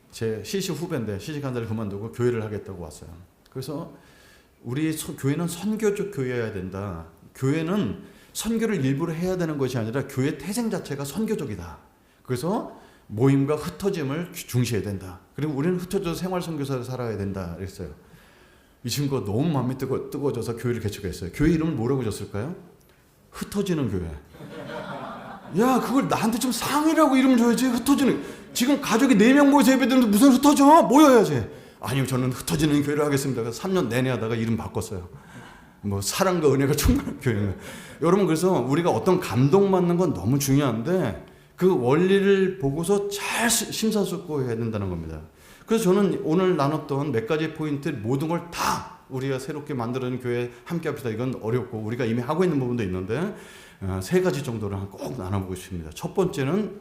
Speaker 8: 제 시식 후배인데 시식 한 달 그만두고 교회를 하겠다고 왔어요. 그래서 우리 교회는 선교적 교회여야 된다. 교회는 선교를 일부러 해야 되는 것이 아니라 교회 태생 자체가 선교적이다. 그래서 모임과 흩어짐을 중시해야 된다. 그리고 우리는 흩어져서 생활 선교사를 살아야 된다. 그랬어요. 이 친구가 너무 마음이 뜨거워져서 교회를 개척했어요. 교회 이름을 뭐라고 줬을까요? 흩어지는 교회. 야, 그걸 나한테 좀 상이라고 이름 줘야지. 흩어지는. 지금 가족이 4명 모여서 예배드는데 무슨 흩어져? 모여야지. 아니요, 저는 흩어지는 교회를 하겠습니다. 그래서 3년 내내 하다가 이름 바꿨어요. 사랑과 은혜가 충만한 교회는. 여러분, 그래서 우리가 어떤 감동받는 건 너무 중요한데 그 원리를 보고서 잘 심사숙고해야 된다는 겁니다. 그래서 저는 오늘 나눴던 몇 가지 포인트 모든 걸 다 우리가 새롭게 만들어낸 교회 함께 합시다. 이건 어렵고 우리가 이미 하고 있는 부분도 있는데 3가지 정도를 꼭 나눠보고 싶습니다. 첫 번째는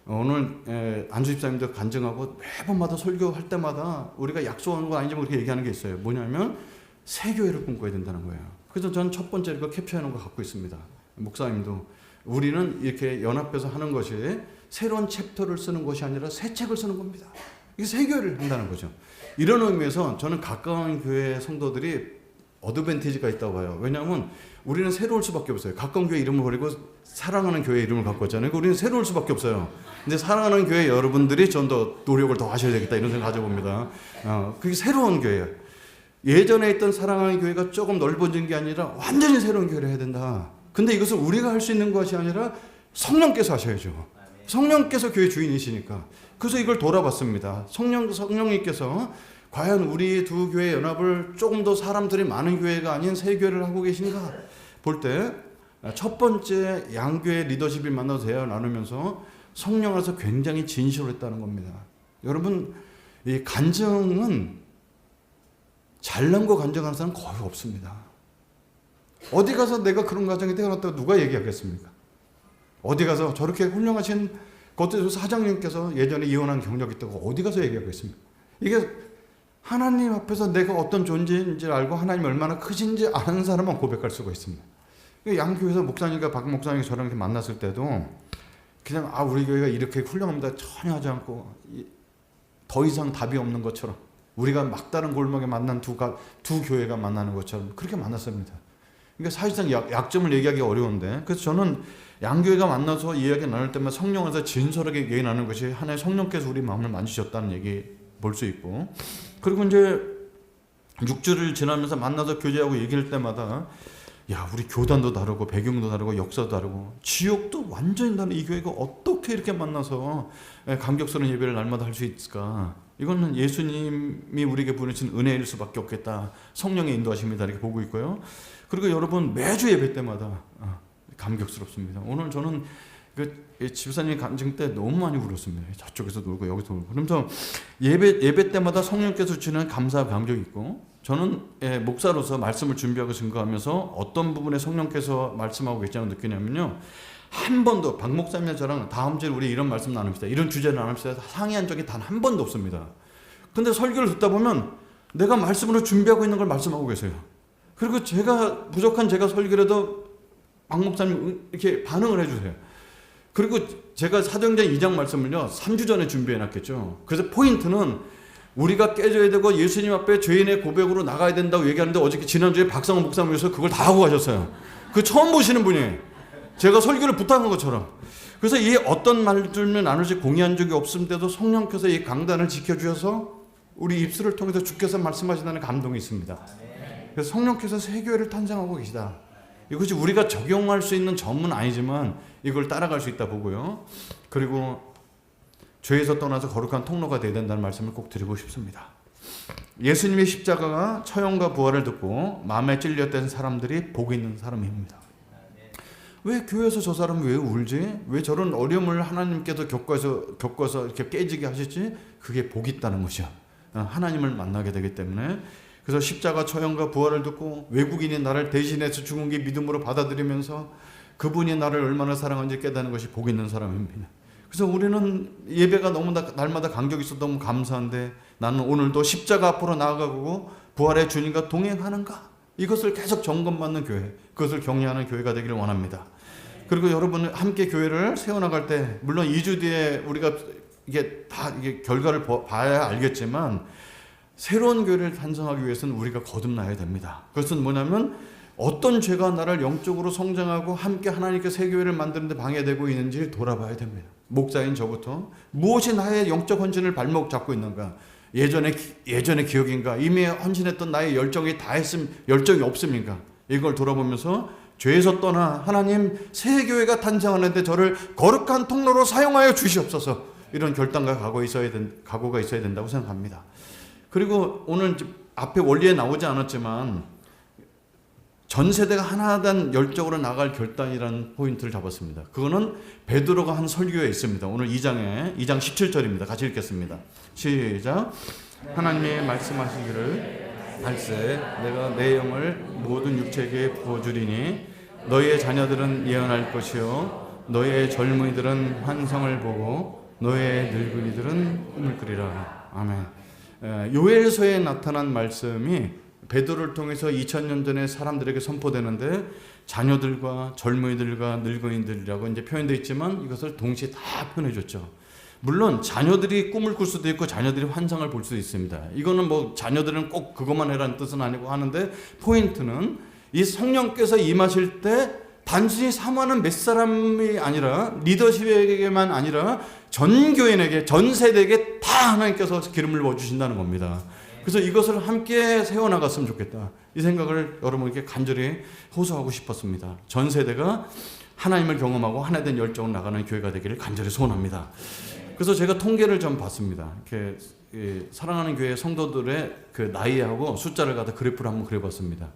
Speaker 8: 오늘 안수 집사님도 간증하고 매번마다 설교할 때마다 우리가 약속하는 건 아니지만 그렇게 얘기하는 게 있어요. 뭐냐면 새 교회를 꿈꿔야 된다는 거예요. 그래서 저는 첫 번째 이거 캡처해놓은 거 갖고 있습니다. 목사님도 우리는 이렇게 연합해서 하는 것이 새로운 챕터를 쓰는 것이 아니라 새 책을 쓰는 겁니다. 이게 새 교회를 한다는 거죠. 이런 의미에서 저는 가까운 교회 성도들이 어드밴티지가 있다고 봐요. 왜냐하면 우리는 새로울 수밖에 없어요. 가까운 교회 이름을 버리고 사랑하는 교회 이름을 갖고 있잖아요. 우리는 새로울 수밖에 없어요. 근데 사랑하는 교회 여러분들이 좀 더 노력을 더 하셔야 되겠다 이런 생각 가져봅니다. 그게 새로운 교회예요. 예전에 있던 사랑하는 교회가 조금 넓어진 게 아니라 완전히 새로운 교회를 해야 된다. 근데 이것을 우리가 할 수 있는 것이 아니라 성령께서 하셔야죠. 성령께서 교회 주인이시니까. 그래서 이걸 돌아봤습니다. 성령님께서 과연 우리 두 교회 연합을 조금 더 사람들이 많은 교회가 아닌 새 교회를 하고 계신가 볼 때 첫 번째 양교회 리더십이 만나서 대화 나누면서 성령 안에서 굉장히 진실을 했다는 겁니다. 여러분, 이 간증은 잘난 거 간증하는 사람 거의 없습니다. 어디 가서 내가 그런 가정에 태어났다고 누가 얘기하겠습니까? 어디 가서 저렇게 훌륭하신 그것도 사장님께서 예전에 이혼한 경력이 있다고 어디 가서 얘기하겠습니까? 이게 하나님 앞에서 내가 어떤 존재인지 알고 하나님이 얼마나 크신지 아는 사람만 고백할 수가 있습니다. 양교회에서 목사님과 박 목사님이 저랑 이렇게 만났을 때도 그냥 우리 교회가 이렇게 훌륭합니다 전혀 하지 않고 더 이상 답이 없는 것처럼 우리가 막다른 골목에 만난 두 교회가 만나는 것처럼 그렇게 만났습니다. 그러니까 사실상 약점을 얘기하기 어려운데 그래서 저는 양교회가 만나서 이야기 나눌 때마다 성령 안에서 진솔하게 얘기 나누는 것이 하나의 성령께서 우리 마음을 만지셨다는 얘기 볼 수 있고 그리고 이제 6주를 지나면서 만나서 교제하고 얘기할 때마다 야 우리 교단도 다르고 배경도 다르고 역사도 다르고 지역도 완전히 다른 이 교회가 어떻게 이렇게 만나서 감격스러운 예배를 날마다 할 수 있을까? 이거는 예수님이 우리에게 보내신 은혜일 수밖에 없겠다. 성령의 인도하심이다 이렇게 보고 있고요. 그리고 여러분 매주 예배 때마다 감격스럽습니다. 오늘 저는 집사님 간증 때 너무 많이 울었습니다. 저쪽에서 울고 여기서 울고. 그러면서 예배 때마다 성령께서 주는 감사와 감격이 있고 저는 목사로서 말씀을 준비하고 증거하면서 어떤 부분에 성령께서 말씀하고 계시다고 느끼냐면요. 한 번도 박 목사님과 저랑 다음 주에 우리 이런 말씀 나눕시다. 이런 주제를 나눕시다. 상의한 적이 단 한 번도 없습니다. 근데 설교를 듣다 보면 내가 말씀으로 준비하고 있는 걸 말씀하고 계세요. 그리고 제가 부족한 제가 설교를 해도 박 목사님 이렇게 반응을 해주세요. 그리고 제가 사도행전 2장 말씀을요 3주 전에 준비해 놨겠죠. 그래서 포인트는 우리가 깨져야 되고 예수님 앞에 죄인의 고백으로 나가야 된다고 얘기하는데 어저께 지난주에 박상호 목사님께서 그걸 다 하고 가셨어요. 그 처음 보시는 분이 제가 설교를 부탁한 것처럼. 그래서 이 어떤 말들을 나눌지 공유한 적이 없음에도 성령께서 이 강단을 지켜주셔서 우리 입술을 통해서 주께서 말씀하신다는 감동이 있습니다. 그래서 성령께서 새 교회를 탄생하고 계시다. 이것이 우리가 적용할 수 있는 점은 아니지만 이걸 따라갈 수 있다 보고요. 그리고 죄에서 떠나서 거룩한 통로가 되어야 된다는 말씀을 꼭 드리고 싶습니다. 예수님의 십자가가 처형과 부활을 듣고 마음에 찔렸던 사람들이 복 있는 사람입니다. 왜 교회에서 저 사람이 왜 울지? 왜 저런 어려움을 하나님께서 겪어서 이렇게 깨지게 하시지? 그게 복 있다는 것이야. 하나님을 만나게 되기 때문에. 그래서 십자가 처형과 부활을 듣고 외국인이 나를 대신해서 죽은 게 믿음으로 받아들이면서 그분이 나를 얼마나 사랑하는지 깨닫는 것이 복 있는 사람입니다. 그래서 우리는 예배가 너무 날마다 간격이 있어서 너무 감사한데 나는 오늘도 십자가 앞으로 나아가고 부활의 주님과 동행하는가? 이것을 계속 점검받는 교회, 그것을 격려하는 교회가 되기를 원합니다. 그리고 여러분 함께 교회를 세워나갈 때 물론 2주 뒤에 우리가 이게 결과를 봐야 알겠지만 새로운 교회를 탄생하기 위해서는 우리가 거듭나야 됩니다. 그것은 뭐냐면 어떤 죄가 나를 영적으로 성장하고 함께 하나님께 새 교회를 만드는 데 방해되고 있는지 돌아봐야 됩니다. 목사인 저부터 무엇이 나의 영적 헌신을 발목 잡고 있는가? 예전의 기억인가? 이미 헌신했던 나의 열정이 열정이 없습니까? 이걸 돌아보면서 죄에서 떠나 하나님 새 교회가 탄생하는데 저를 거룩한 통로로 사용하여 주시옵소서. 이런 결단과 각오가 있어야 된다고 생각합니다. 그리고 오늘 앞에 원리에 나오지 않았지만 전 세대가 하나된 열정으로 나갈 결단이라는 포인트를 잡았습니다. 그거는 베드로가 한 설교에 있습니다. 오늘 2장 17절입니다. 같이 읽겠습니다. 시작. 하나님이 말씀하시기를 발세 내가 내 영을 모든 육체에게 부어주리니 너희의 자녀들은 예언할 것이요 너희의 젊은이들은 환상을 보고 너희의 늙은이들은 꿈을 꾸리라. 아멘. 요엘서에 나타난 말씀이 베드로를 통해서 2000년 전에 사람들에게 선포되는데 자녀들과 젊은이들과 늙은이들이라고 이제 표현되어 있지만 이것을 동시에 다 표현해 줬죠. 물론 자녀들이 꿈을 꿀 수도 있고 자녀들이 환상을 볼 수도 있습니다. 이거는 뭐 자녀들은 꼭 그것만 해라는 뜻은 아니고 하는데 포인트는 이 성령께서 임하실 때 단순히 사모하는 몇 사람이 아니라 리더십에게만 아니라 전 교인에게 전 세대에게 다 하나님께서 기름을 부어주신다는 겁니다. 그래서 이것을 함께 세워나갔으면 좋겠다. 이 생각을 여러분에게 간절히 호소하고 싶었습니다. 전 세대가 하나님을 경험하고 하나된 열정을 나가는 교회가 되기를 간절히 소원합니다. 그래서 제가 통계를 좀 봤습니다. 이렇게 사랑하는 교회 성도들의 그 나이하고 숫자를 갖다 그래프를 한번 그려봤습니다.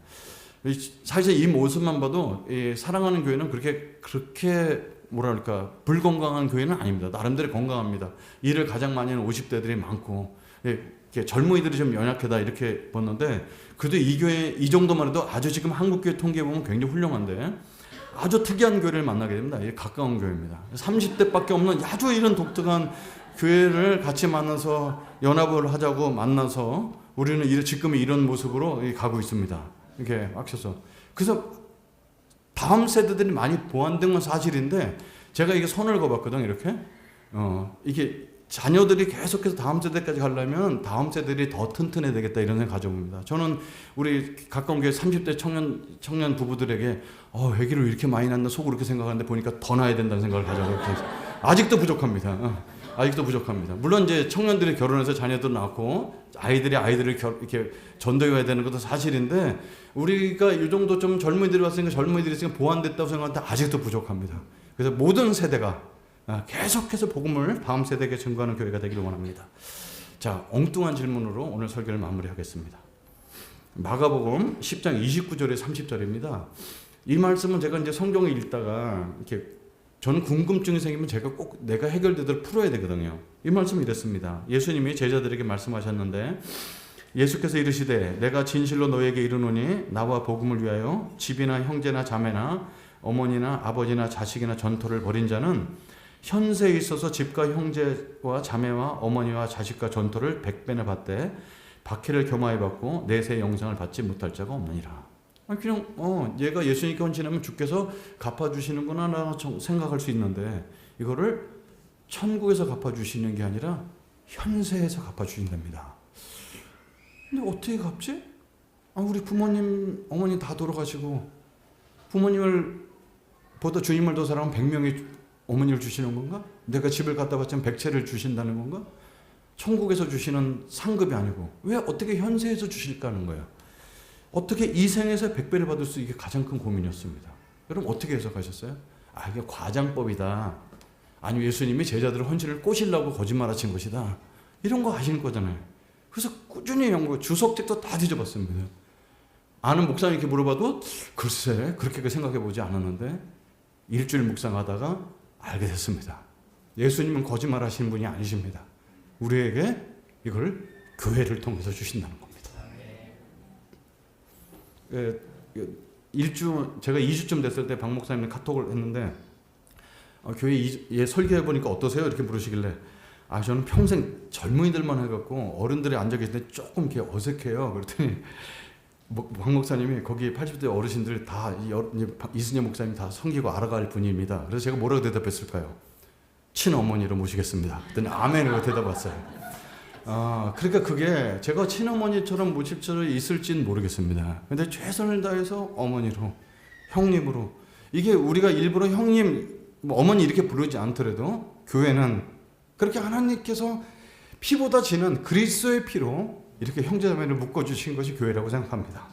Speaker 8: 사실 이 모습만 봐도 이 사랑하는 교회는 그렇게 뭐랄까 불건강한 교회는 아닙니다. 나름대로 건강합니다. 일을 가장 많이 하는 50대들이 많고 이렇게 젊은이들이 좀 연약하다 이렇게 봤는데 그래도 이 교회 이 정도만 해도 아주 지금 한국교회 통계 보면 굉장히 훌륭한데 아주 특이한 교회를 만나게 됩니다. 이게 가까운 교회입니다. 30대밖에 없는 아주 이런 독특한 교회를 같이 만나서 연합을 하자고 만나서 우리는 지금 이런 모습으로 가고 있습니다. 이렇게 막혀서. 그래서 다음 세대들이 많이 보완된 건 사실인데 제가 이게 손을 거봤거든 이렇게. 이게 자녀들이 계속해서 다음 세대까지 가려면 다음 세대들이 더 튼튼해야 되겠다 이런 생각 가져봅니다. 저는 우리 가까운 교회 30대 청년 부부들에게 아기를 이렇게 많이 낳나 속으로 이렇게 생각하는데 보니까 더 낳아야 된다는 생각을 가져요. 아직도 부족합니다. 아직도 부족합니다. 물론 이제 청년들이 결혼해서 자녀도 낳고 아이들을 이렇게 전도해야 되는 것도 사실인데 우리가 이 정도 좀 젊은이들이 왔으니까 젊은이들이 지금 보완됐다고 생각하는데 아직도 부족합니다. 그래서 모든 세대가 계속해서 복음을 다음 세대에게 증거하는 교회가 되기를 원합니다. 자, 엉뚱한 질문으로 오늘 설교를 마무리하겠습니다. 마가복음 10장 29절에 30절입니다. 이 말씀은 제가 이제 성경을 읽다가 이렇게 저는 궁금증이 생기면 제가 꼭 내가 해결되도록 풀어야 되거든요. 이 말씀이 이랬습니다. 예수님이 제자들에게 말씀하셨는데 예수께서 이르시되 내가 진실로 너에게 이르노니 나와 복음을 위하여 집이나 형제나 자매나 어머니나 아버지나 자식이나 전토를 벌인 자는 현세에 있어서 집과 형제와 자매와 어머니와 자식과 전토를 100배나 받되 박해를 겸하여 받고 내세의 영생을 받지 못할 자가 없느니라. 그냥 얘가 예수님께 헌신하면 주께서 갚아주시는구나 나 생각할 수 있는데 이거를 천국에서 갚아주시는 게 아니라 현세에서 갚아주신답니다. 근데 어떻게 갚지? 우리 부모님 어머니 다 돌아가시고 부모님을 보다 주님을 더 사랑하면 100명의 어머니를 주시는 건가? 내가 집을 갖다 바치면 100채를 주신다는 건가? 천국에서 주시는 상급이 아니고 왜 어떻게 현세에서 주실까 하는 거야. 어떻게 이 생에서 100배를 받을 수 이게 가장 큰 고민이었습니다. 여러분 어떻게 해석하셨어요? 이게 과장법이다. 아니 예수님이 제자들을 헌신을 꼬시려고 거짓말하신 것이다. 이런 거 아시는 거잖아요. 그래서 꾸준히 연구, 주석책도 다 뒤져봤습니다. 아는 목사님께 물어봐도 글쎄 그렇게 생각해보지 않았는데 일주일 묵상하다가 알게 됐습니다. 예수님은 거짓말하시는 분이 아니십니다. 우리에게 이걸 교회를 통해서 주신다는 겁니다. 제가 2주쯤 됐을 때 박 목사님이 카톡을 했는데 교회 설교해보니까 어떠세요? 이렇게 물으시길래 저는 평생 젊은이들만 해갖고 어른들이 앉아 계실 때 조금 이렇게 어색해요. 그랬더니 박 목사님이 거기 80대 어르신들 다 이순재 목사님 다 섬기고 알아갈 분입니다. 그래서 제가 뭐라고 대답했을까요? 친어머니로 모시겠습니다. 그랬더니 아멘으로 대답했어요. 그러니까 그게 제가 친어머니처럼 모실 수 있을지는 모르겠습니다. 근데 최선을 다해서 어머니로, 형님으로 이게 우리가 일부러 형님, 어머니 이렇게 부르지 않더라도 교회는 그렇게 하나님께서 피보다 진한 그리스도의 피로 이렇게 형제자매를 묶어주신 것이 교회라고 생각합니다.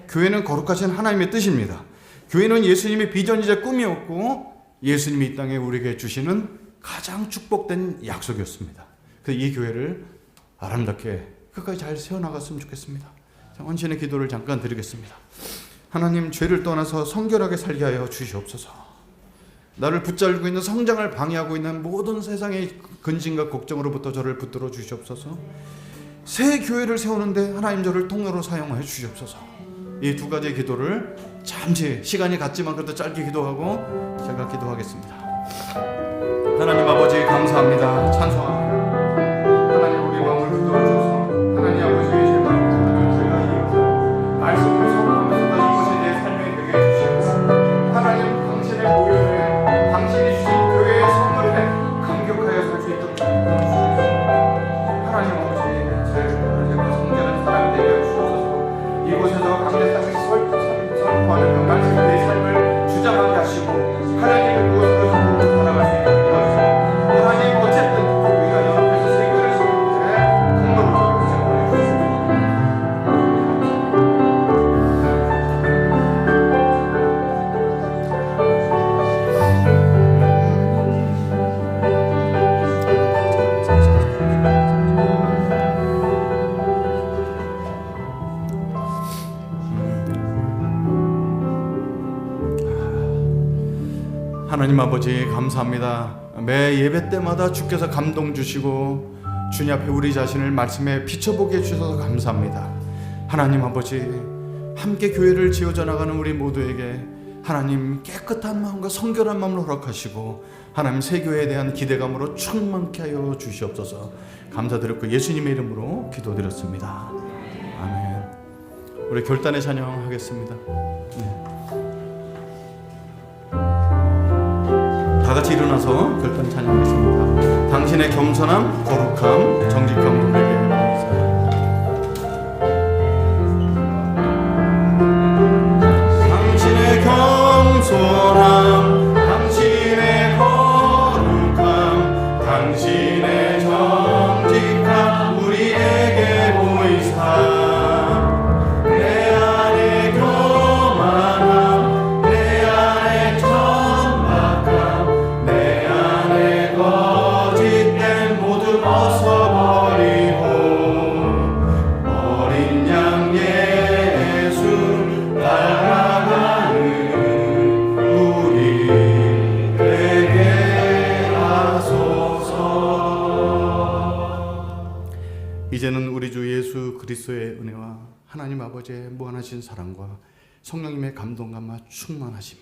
Speaker 8: 교회는 거룩하신 하나님의 뜻입니다. 교회는 예수님의 비전이자 꿈이었고 예수님이 이 땅에 우리에게 주시는 가장 축복된 약속이었습니다. 그래서 이 교회를 아름답게 끝까지 잘 세워나갔으면 좋겠습니다. 헌신의 기도를 잠깐 드리겠습니다. 하나님, 죄를 떠나서 성결하게 살게 하여 주시옵소서. 나를 붙잡고 있는 성장을 방해하고 있는 모든 세상의 근심과 걱정으로부터 저를 붙들어 주시옵소서. 새 교회를 세우는데 하나님 저를 통로로 사용하여 주시옵소서. 이 두 가지 기도를 잠시 시간이 갔지만 그래도 짧게 기도하고 제가 기도하겠습니다. 하나님 아버지 감사합니다. 찬송합니다. 하나님 우리 마음을 붙들어 주셔서 하나님 아버지의 제가 이 말씀을 선포하면서 이것이 내 삶이 되게 해주시고 하나님 당신의 보혈에 당신이 주신 교회의 선물에 감격하여 살 수 있도록 도와주시옵소서. 하나님 아버지 제가 성결한 사람이 되게 해주셔서 이곳에서 강대 땅에서 선포하는 그 말씀이 내 삶을 주장하게 하시고 하나님의 그것으로 살아갈 수 있도록 도와주시고 하나님 어쨌든 우리가 연합해서 세계를 섬기되 공동으로 생활해 주시옵소서. 하나님 아버지 감사합니다. 매 예배 때마다 주께서 감동 주시고
Speaker 2: 주님 앞에 우리 자신을 말씀에 비춰보게 해주셔서 감사합니다. 하나님 아버지, 함께 교회를 지어져 나가는 우리 모두에게 하나님 깨끗한 마음과 성결한 마음을 허락하시고 하나님 새 교회에 대한 기대감으로 충만케 하여 주시옵소서. 감사드렸고 예수님의 이름으로 기도드렸습니다. 아멘. 우리 결단의 찬양하겠습니다. 다 같이 일어나서 결단 찬양하겠습니다. 당신의 겸손함, 거룩함, 정직함 우리에게 보이사. 당신의 겸손함, 당신의 거룩함, 당신의 정직함 우리에게 보이사. 내 안에 교만함, 내 안에 천박함, 내 안에 거짓된 모두 벗어버리고 어린 양 예수 따라가는 우리 되게 하소서. 이제는 우리 주 예수 그리스도의 은혜와 하나님 아버지의 무한하신 사랑과 성령님의 감동감과 충만하심이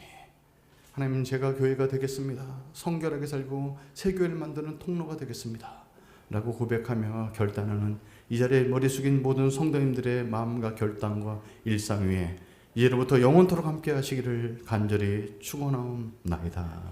Speaker 2: 하나님, 제가 교회가 되겠습니다. 성결하게 살고 새 교회를 만드는 통로가 되겠습니다 라고 고백하며 결단하는 이 자리에 머리 숙인 모든 성도님들의 마음과 결단과 일상 위에 이제로부터 영원토록 함께 하시기를 간절히 축원하옵나이다.